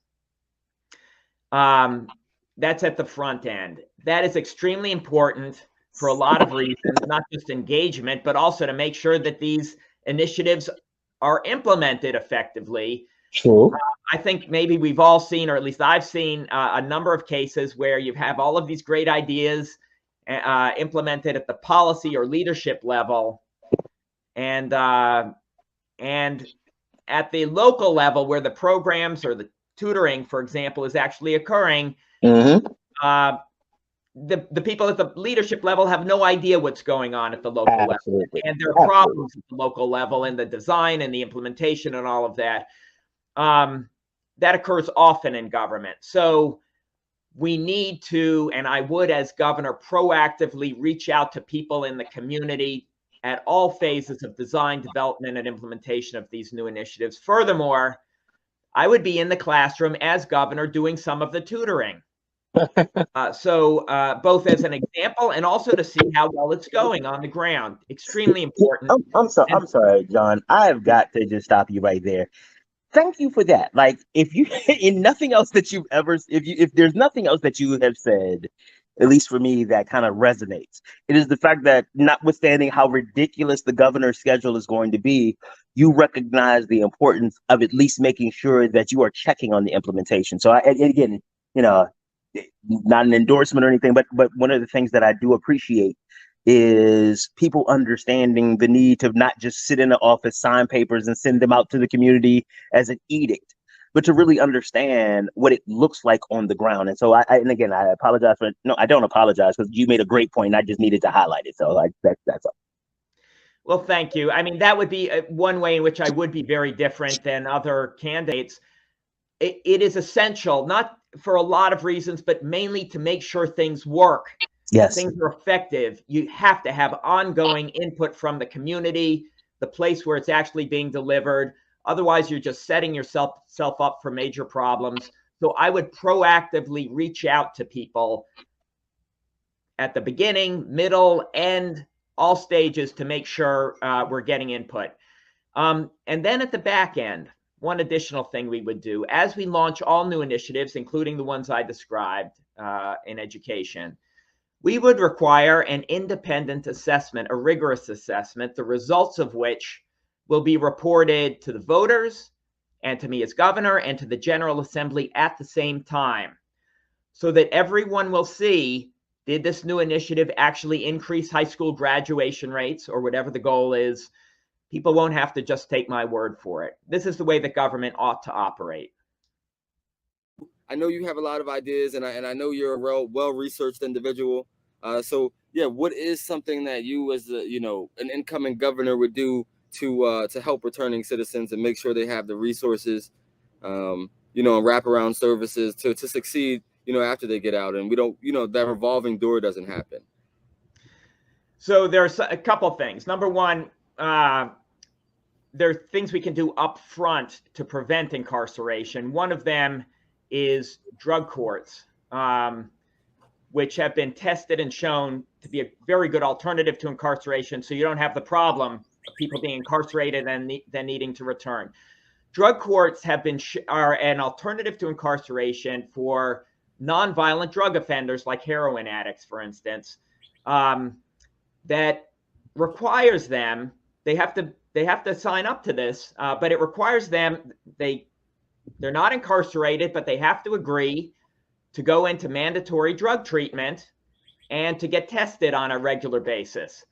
That's at the front end. That is extremely important for a lot of reasons, not just engagement, but also to make sure that these initiatives are implemented effectively. True. I think maybe we've all seen, or at least I've seen, a number of cases where you have all of these great ideas implemented at the policy or leadership level, and at the local level where the programs or the tutoring, for example, is actually occurring. Mm-hmm. The people at the leadership level have no idea what's going on at the local Absolutely. level, and there are problems at the local level in the design and the implementation and all of that. That occurs often in government. So we need to, and I would, as governor, proactively reach out to people in the community at all phases of design, development, and implementation of these new initiatives. Furthermore, I would be in the classroom as governor doing some of the tutoring. So both as an example and also to see how well it's going on the ground. Extremely important. I'm sorry, John. I have got to just stop you right there. Thank you for that. Like, if you, in nothing else that you've ever, if there's nothing else that you have said, at least for me, that kind of resonates, it is the fact that, notwithstanding how ridiculous the governor's schedule is going to be, you recognize the importance of at least making sure that you are checking on the implementation. So, and again, you know, not an endorsement or anything, but one of the things that I do appreciate is people understanding the need to not just sit in the office, sign papers, and send them out to the community as an edict, but to really understand what it looks like on the ground. And so and again, I apologize for, no, I don't apologize, because you made a great point and I just needed to highlight it. So that's all. Well, thank you. I mean, that would be one way in which I would be very different than other candidates. It is essential, not for a lot of reasons, but mainly to make sure things work. Yes. Things are effective. You have to have ongoing input from the community, the place where it's actually being delivered. Otherwise, you're just setting yourself up for major problems. So I would proactively reach out to people at the beginning, middle, end, all stages to make sure we're getting input. And then at the back end, one additional thing we would do as we launch all new initiatives, including the ones I described in education, we would require an independent assessment, a rigorous assessment, the results of which will be reported to the voters and to me as governor and to the General Assembly at the same time, so that everyone will see, did this new initiative actually increase high school graduation rates or whatever the goal is? People won't have to just take my word for it. This is the way that government ought to operate. I know you have a lot of ideas, and I know you're a well-researched individual. So yeah, what is something that you, as an incoming governor, would do to help returning citizens and make sure they have the resources, and wraparound services to succeed, after they get out, and we don't, that revolving door doesn't happen? So there's a couple things. Number one, there are things we can do up front to prevent incarceration. One of them is drug courts, which have been tested and shown to be a very good alternative to incarceration. So you don't have the problem of people being incarcerated and then needing to return. Drug courts are an alternative to incarceration for nonviolent drug offenders like heroin addicts, for instance, that requires them, they have to sign up to this, but it requires them, they're not incarcerated, but they have to agree to go into mandatory drug treatment and to get tested on a regular basis.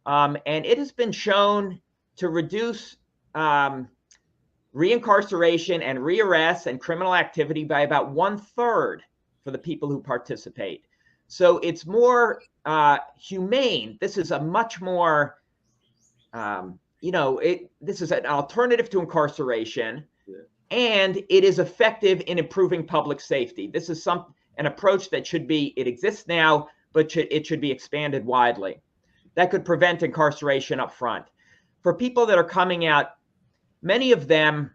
And it has been shown to reduce reincarceration and rearrest and criminal activity by about 1/3 for the people who participate. So it's more humane. This is a much more, this is an alternative to incarceration. Yeah. And it is effective in improving public safety. This is an approach that it exists now, but it should be expanded widely. That could prevent incarceration up front. For people that are coming out, many of them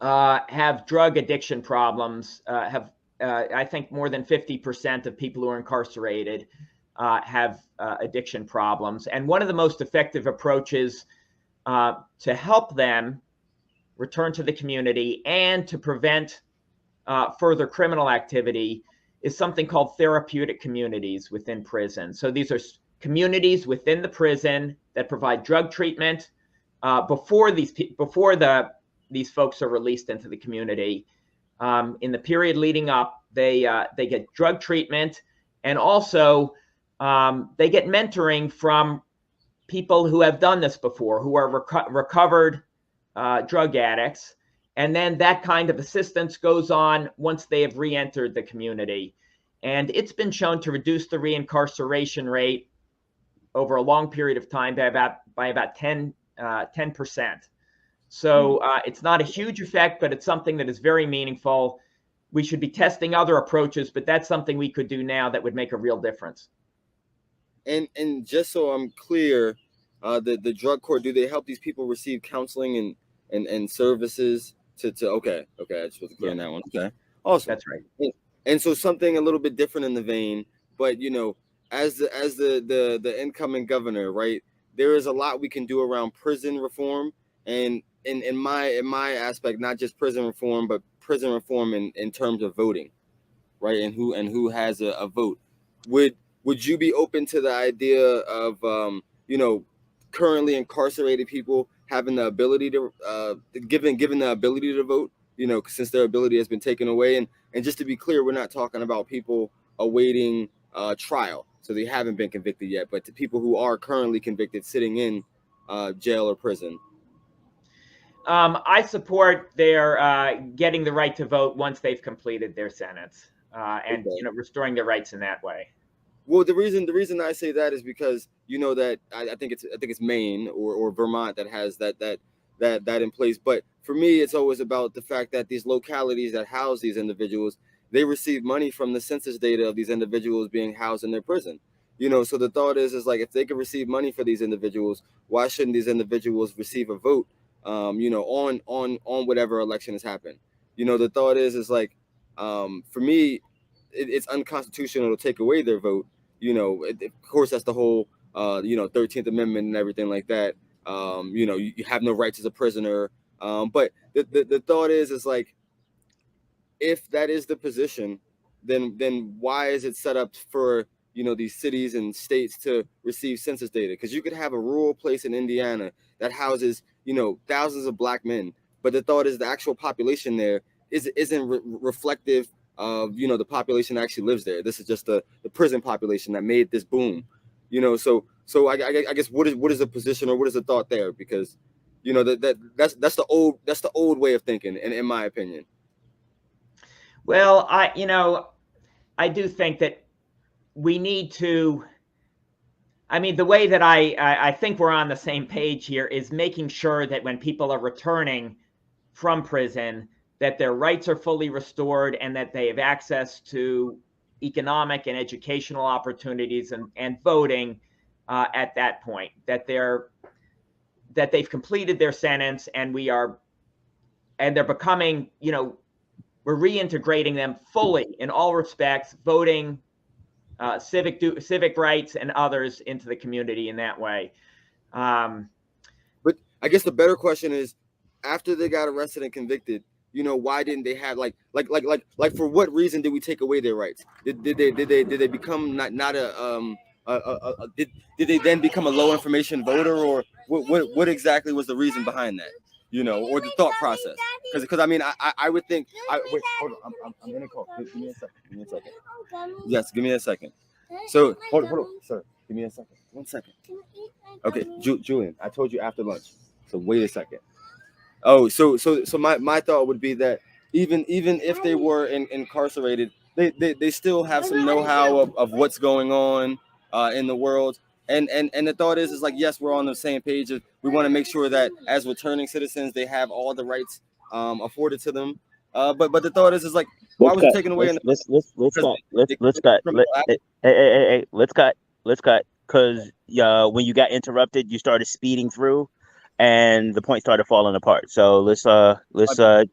have drug addiction problems, I think more than 50% of people who are incarcerated have addiction problems. And one of the most effective approaches to help them return to the community and to prevent further criminal activity is something called therapeutic communities within prison. So these are communities within the prison that provide drug treatment before these folks are released into the community. In the period leading up, they get drug treatment, and also they get mentoring from people who have done this before, who are recovered drug addicts. And then that kind of assistance goes on once they have re-entered the community. And it's been shown to reduce the reincarceration rate over a long period of time by about 10%. So it's not a huge effect, but it's something that is very meaningful. We should be testing other approaches, but that's something we could do now that would make a real difference. And just so I'm clear, the drug court, do they help these people receive counseling and services to okay, I just wasn't clear on that one. Okay, awesome. That's right. And so something a little bit different in the vein, but as the incoming governor, right, there is a lot we can do around prison reform, and in my aspect, not just prison reform, but prison reform in terms of voting, right, and who has a vote. Would you be open to the idea of currently incarcerated people having the ability to given the ability to vote, since their ability has been taken away. And just to be clear, we're not talking about people awaiting trial, so they haven't been convicted yet, but to people who are currently convicted sitting in jail or prison. I support their getting the right to vote once they've completed their sentence, and Okay. restoring their rights in that way. Well, the reason I say that is because that I think it's Maine or Vermont that has that in place. But for me, it's always about the fact that these localities that house these individuals, they receive money from the census data of these individuals being housed in their prison. So the thought is like, if they can receive money for these individuals, why shouldn't these individuals receive a vote? On whatever election has happened. The thought is like, for me, it's unconstitutional to take away their vote. Of course, that's the whole 13th Amendment and everything like that. You have no rights as a prisoner. But the thought is like, if that is the position, then why is it set up for these cities and states to receive census data? Because you could have a rural place in Indiana that houses thousands of Black men, but the thought is the actual population there isn't reflective of the population that actually lives there. This is just the prison population that made this boom. So I guess what is the position, or what is the thought there? Because that's the old way of thinking, and in my opinion. Well, I do think that we need to, the way that I think we're on the same page here is making sure that when people are returning from prison, that their rights are fully restored and that they have access to economic and educational opportunities and voting at that point, that they've completed their sentence and they're becoming, we're reintegrating them fully in all respects, voting, civic rights and others into the community in that way. But I guess the better question is, after they got arrested and convicted, why didn't they have like for what reason did we take away their rights? Did they become not did they then become a low information voter, or what exactly was the reason behind that? Or the thought process? Because I would think. Wait, hold on. I'm gonna call. Give me a second. Yes, give me a second. So hold on, sir. Give me a second. 1 second. Okay, Julian, I told you after lunch. So wait a second. Oh, so my thought would be that even if they were incarcerated, they still have some know-how of what's going on in the world. And the thought is like, yes, we're on the same page. We want to make sure that as returning citizens, they have all the rights afforded to them. But the thought is like, why was it taken away? Let's cut. Because when you got interrupted, you started speeding through, and the point started falling apart. So let's go ahead,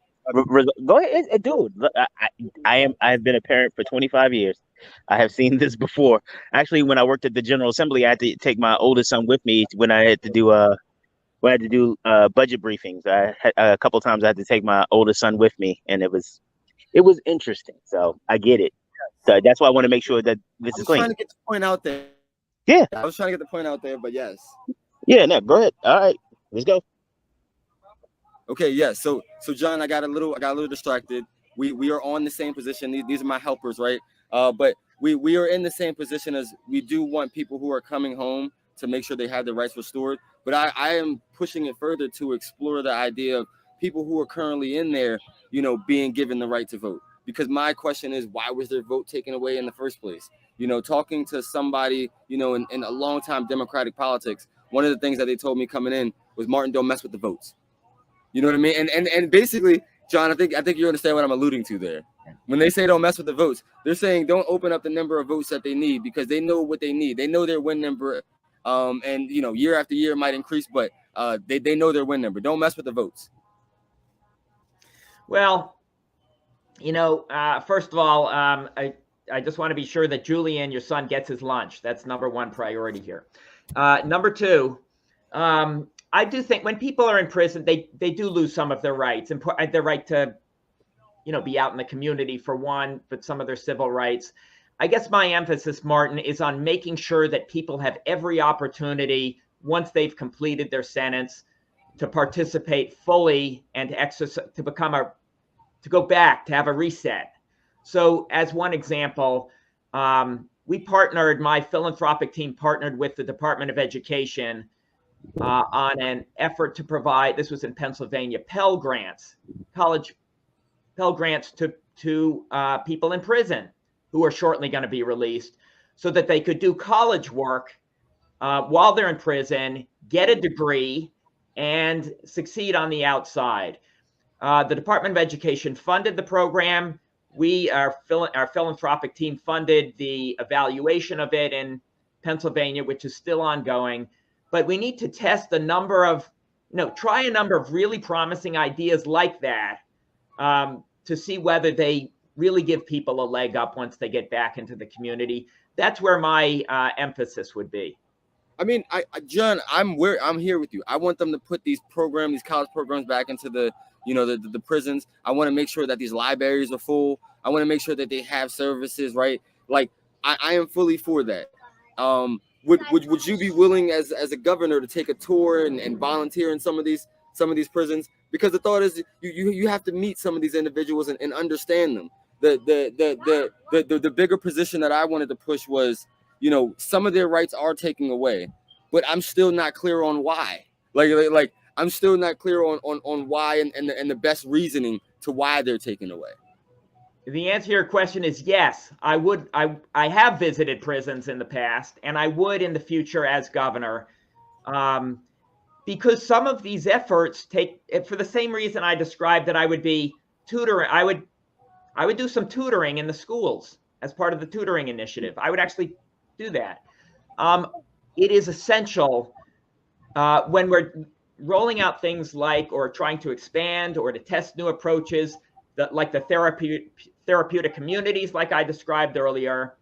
dude. I've been a parent for 25 years. I have seen this before. Actually, when I worked at the General Assembly, I had to take my oldest son with me when I had to do budget briefings. I had, a couple of times I had to take my oldest son with me, and it was interesting. So I get it. So that's why I want to make sure that this is clean. I was trying to get the point out there. Yeah, I was trying to get the point out there, but yes. Yeah, no, go ahead. All right, let's go. Okay, yeah. So John, I got a little distracted. We are on the same position. These are my helpers, right? But we are in the same position as we do want people who are coming home to make sure they have their rights restored. But I am pushing it further to explore the idea of people who are currently in there, being given the right to vote. Because my question is, why was their vote taken away in the first place? Talking to somebody, in a long time Democratic politics, one of the things that they told me coming in was, Martin, don't mess with the votes. You know what I mean? And basically, John, I think you understand what I'm alluding to there. When they say don't mess with the votes, they're saying don't open up the number of votes that they need, because they know what they need. They know their win number, and year after year might increase, but they know their win number. Don't mess with the votes. Well, first of all, I just want to be sure that Julian, your son, gets his lunch. That's number one priority here. Number two, I do think when people are in prison, they do lose some of their rights, and their right to, be out in the community for one, but some of their civil rights. I guess my emphasis, Martin, is on making sure that people have every opportunity once they've completed their sentence to participate fully and to become to go back, to have a reset. So as one example, my philanthropic team partnered with the Department of Education on an effort to provide, this was in Pennsylvania, Pell Grants, college Pell Grants to people in prison who are shortly going to be released, so that they could do college work while they're in prison, get a degree, and succeed on the outside. The Department of Education funded the program. Our philanthropic team funded the evaluation of it in Pennsylvania, which is still ongoing. But we need to test try a number of really promising ideas like that to see whether they really give people a leg up once they get back into the community. That's where my emphasis would be. I mean, John, I'm here with you. I want them to put these college programs back into the prisons. I want to make sure that these libraries are full. I want to make sure that they have services, right? Like, I am fully for that. Would you be willing as a governor to take a tour and volunteer in some of these prisons? Because the thought is you have to meet some of these individuals and understand them. The bigger position that I wanted to push was, some of their rights are taken away, but I'm still not clear on why. Like I'm still not clear on why and the best reasoning to why they're taken away. The answer to your question is yes. I would. I have visited prisons in the past, and I would in the future as governor, because some of these efforts take, for the same reason I described, that I would be tutoring. I would do some tutoring in the schools as part of the tutoring initiative. I would actually do that. It is essential when we're rolling out things like, or trying to expand or to test new approaches, like the therapeutic communities, like I described earlier,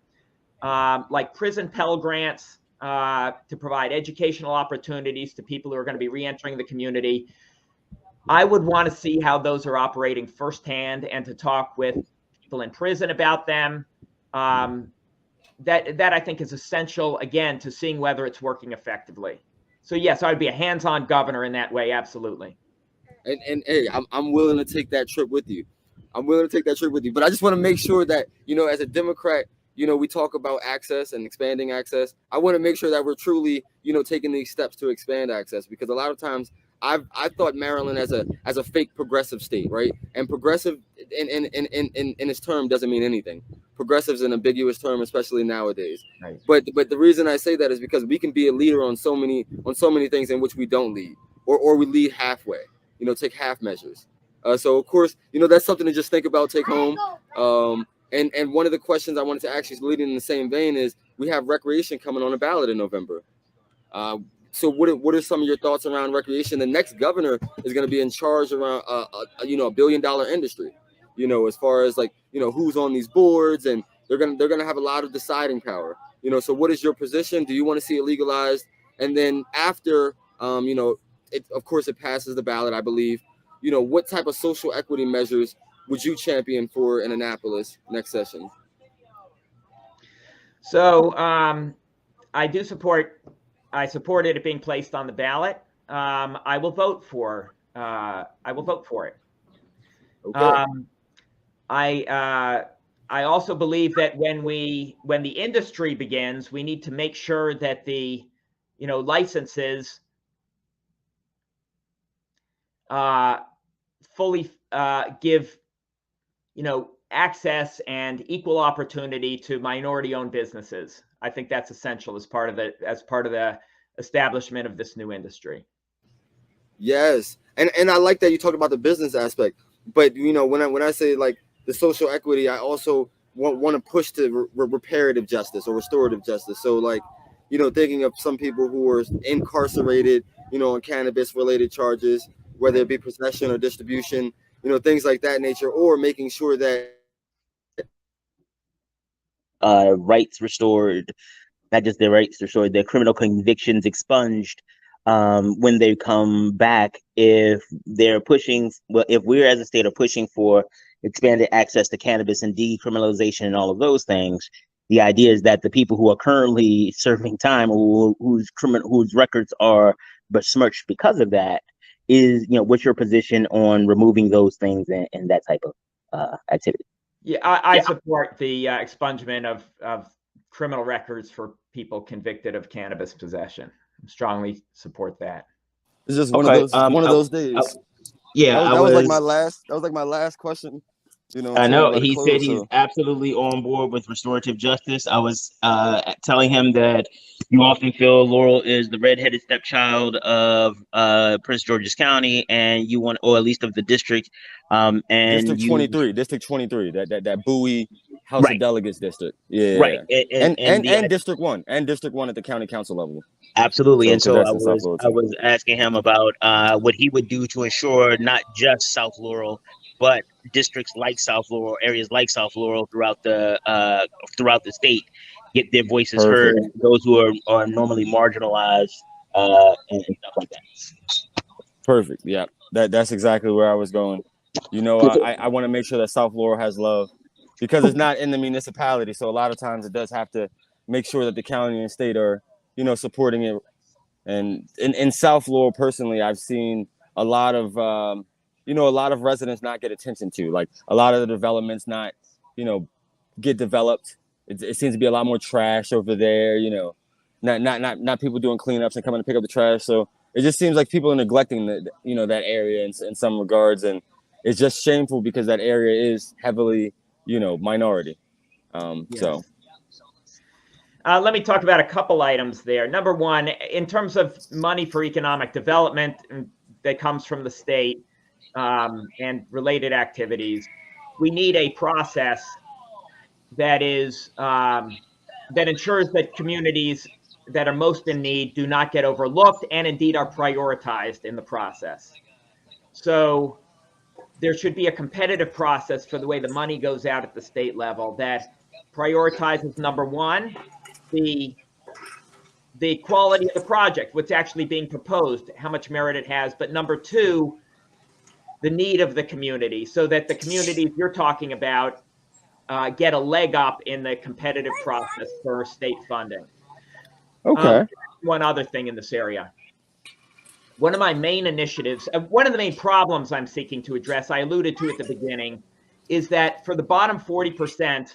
like prison Pell Grants to provide educational opportunities to people who are going to be reentering the community. I would want to see how those are operating firsthand and to talk with people in prison about them. That I think is essential, again, to seeing whether it's working effectively. So yes, I would be a hands-on governor in that way, absolutely. And hey, I'm willing to take that trip with you. But I just want to make sure that, as a Democrat, we talk about access and expanding access. I want to make sure that we're truly, taking these steps to expand access, because a lot of times I thought Maryland as a fake progressive state, right? And progressive in its term doesn't mean anything. Progressive is an ambiguous term, especially nowadays. Right. But the reason I say that is because we can be a leader on so many things in which we don't lead, or we lead halfway. Take half measures. So of course, that's something to just think about, take home. And one of the questions I wanted to ask you, leading in the same vein, is we have recreation coming on the ballot in November. So what are some of your thoughts around recreation? The next governor is going to be in charge around $1 billion industry. As far as who's on these boards, and they're gonna have a lot of deciding power. So what is your position? Do you want to see it legalized? And then after of course it passes the ballot, I believe. What type of social equity measures would you champion for in Annapolis next session? So I supported it being placed on the ballot. I will vote for it. Okay. I also believe that when the industry begins, we need to make sure that the licenses fully give access and equal opportunity to minority-owned businesses. I think that's essential as part of the establishment of this new industry. Yes, and I like that you talked about the business aspect. But when I say like the social equity, I also want to push to reparative justice or restorative justice. So thinking of some people who are incarcerated, on cannabis-related charges, whether it be possession or distribution, things like that nature, or making sure that rights restored, not just their rights restored, their criminal convictions expunged when they come back. If we're as a state are pushing for expanded access to cannabis and decriminalization and all of those things, the idea is that the people who are currently serving time, or whose records are besmirched because of that, is what's your position on removing those things and that type of activity. Yeah, I support the expungement of criminal records for people convicted of cannabis possession. Strongly support that. It's just Okay, one of those days. Yeah, that was like my last question. You know, I until we know let it he said close. he's So absolutely on board with restorative justice. I was telling him that you often feel Laurel is the redheaded stepchild of Prince George's County, and you want, or at least of the district, and District you 23, that Bowie House of right, Delegates district. Yeah. right, And District 1 at the county council level. absolutely. So And because so that's in South Laurel I too. was asking him about what he would do to ensure not just South Laurel, but districts like South Laurel, areas like South Laurel throughout the state get their voices heard. Perfect. Those who are normally marginalized and stuff like that. Perfect. Yeah. That's exactly where I was going. You know, I want to make sure that South Laurel has love because it's not in the municipality. So a lot of times it does have to make sure that the county and state are, you know, supporting it. And in South Laurel, personally, I've seen a lot of, a lot of residents not get attention to. Like a lot of the developments not, get developed. It seems to be a lot more trash over there. You know, not people doing cleanups and coming to pick up the trash. So it just seems like people are neglecting that area in some regards, and it's just shameful because that area is heavily, minority. Yes. So. Let me talk about a couple items there. Number one, in terms of money for economic development that comes from the state and related activities, we need a process that is that ensures that communities that are most in need do not get overlooked and indeed are prioritized in the process. So there should be a competitive process for the way the money goes out at the state level that prioritizes, number one, the quality of the project, what's actually being proposed, how much merit it has, but number two, the need of the community, so that the communities you're talking about get a leg up in the competitive process for state funding. Okay. One other thing in this area. One of my main initiatives, one of the main problems I'm seeking to address, I alluded to at the beginning, is that for the bottom 40%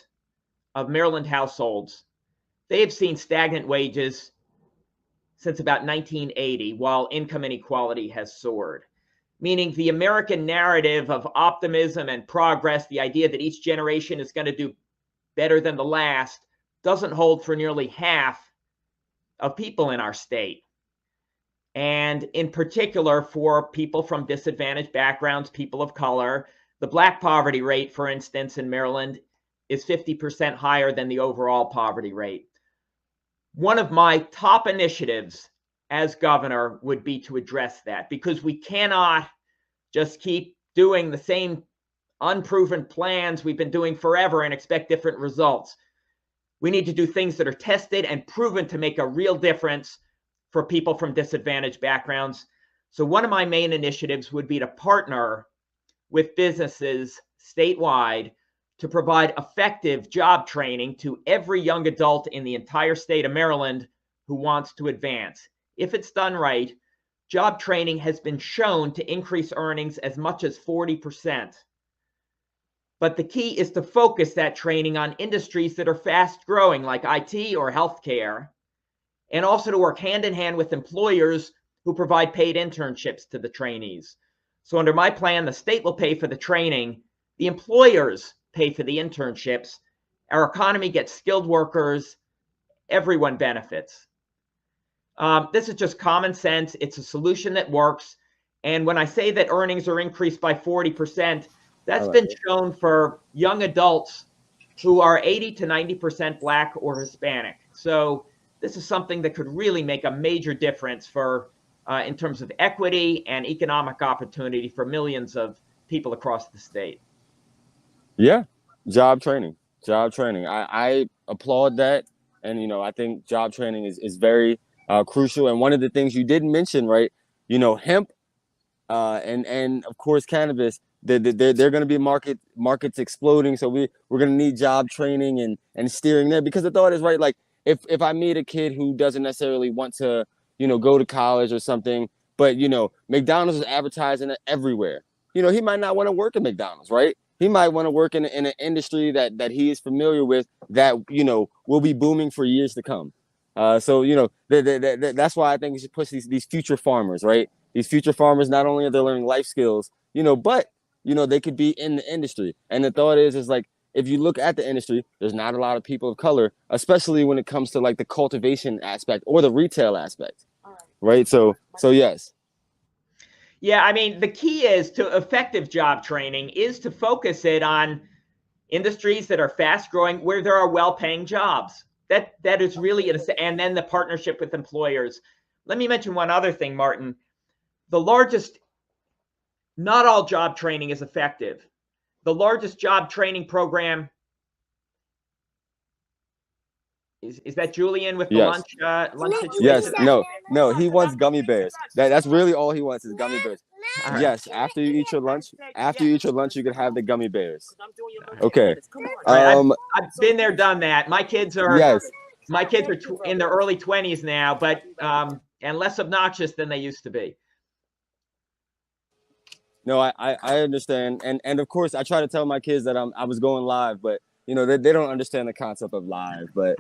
of Maryland households, they have seen stagnant wages since about 1980, while income inequality has soared. Meaning the American narrative of optimism and progress, the idea that each generation is going to do better than the last, doesn't hold for nearly half of people in our state. And in particular, for people from disadvantaged backgrounds, people of color, the Black poverty rate, for instance, in Maryland is 50% higher than the overall poverty rate. One of my top initiatives as governor would be to address that, because we cannot just keep doing the same unproven plans we've been doing forever and expect different results. We need to do things that are tested and proven to make a real difference for people from disadvantaged backgrounds. So one of my main initiatives would be to partner with businesses statewide to provide effective job training to every young adult in the entire state of Maryland who wants to advance. If it's done right, job training has been shown to increase earnings as much as 40%. But the key is to focus that training on industries that are fast growing, like IT or healthcare, and also to work hand in hand with employers who provide paid internships to the trainees. So under my plan, the state will pay for the training, the employers pay for the internships, our economy gets skilled workers, everyone benefits. This is just common sense. It's a solution that works. And when I say that earnings are increased by 40%, that's been shown for young adults who are 80 to 90% Black or Hispanic. So this is something that could really make a major difference for in terms of equity and economic opportunity for millions of people across the state. Yeah, job training. I applaud that. And, I think job training is very crucial. And one of the things you didn't mention, right, hemp and of course, cannabis, they're going to be markets exploding. So we're going to need job training and steering there, because the thought is, right, like if I meet a kid who doesn't necessarily want to, go to college or something, but, McDonald's is advertising it everywhere. He might not want to work at McDonald's, right? he might want to work in an industry that he is familiar with, that, you know, will be booming for years to come. So, you know, that's why I think we should push these future farmers, right? These future farmers, not only are they learning life skills, you know, but, you know, they could be in the industry. And the thought is like, if you look at the industry, there's not a lot of people of color, especially when it comes to like the cultivation aspect or the retail aspect, right? So yes. Yeah, I mean, the key is to effective job training is to focus it on industries that are fast growing, where there are well-paying jobs. That is really, and then the partnership with employers. Let me mention one other thing, Martin. Not all job training is effective. The largest job training program, is that Julian with the lunch situation? Yes, no, he wants gummy bears. That's really all he wants is gummy bears. Right. Yes, after you eat your lunch, you can have the gummy bears. Okay. Right, I've been there, done that. My kids are in their early 20s now, but and less obnoxious than they used to be. No, I understand, and of course I try to tell my kids that I was going live, but you know they don't understand the concept of live. But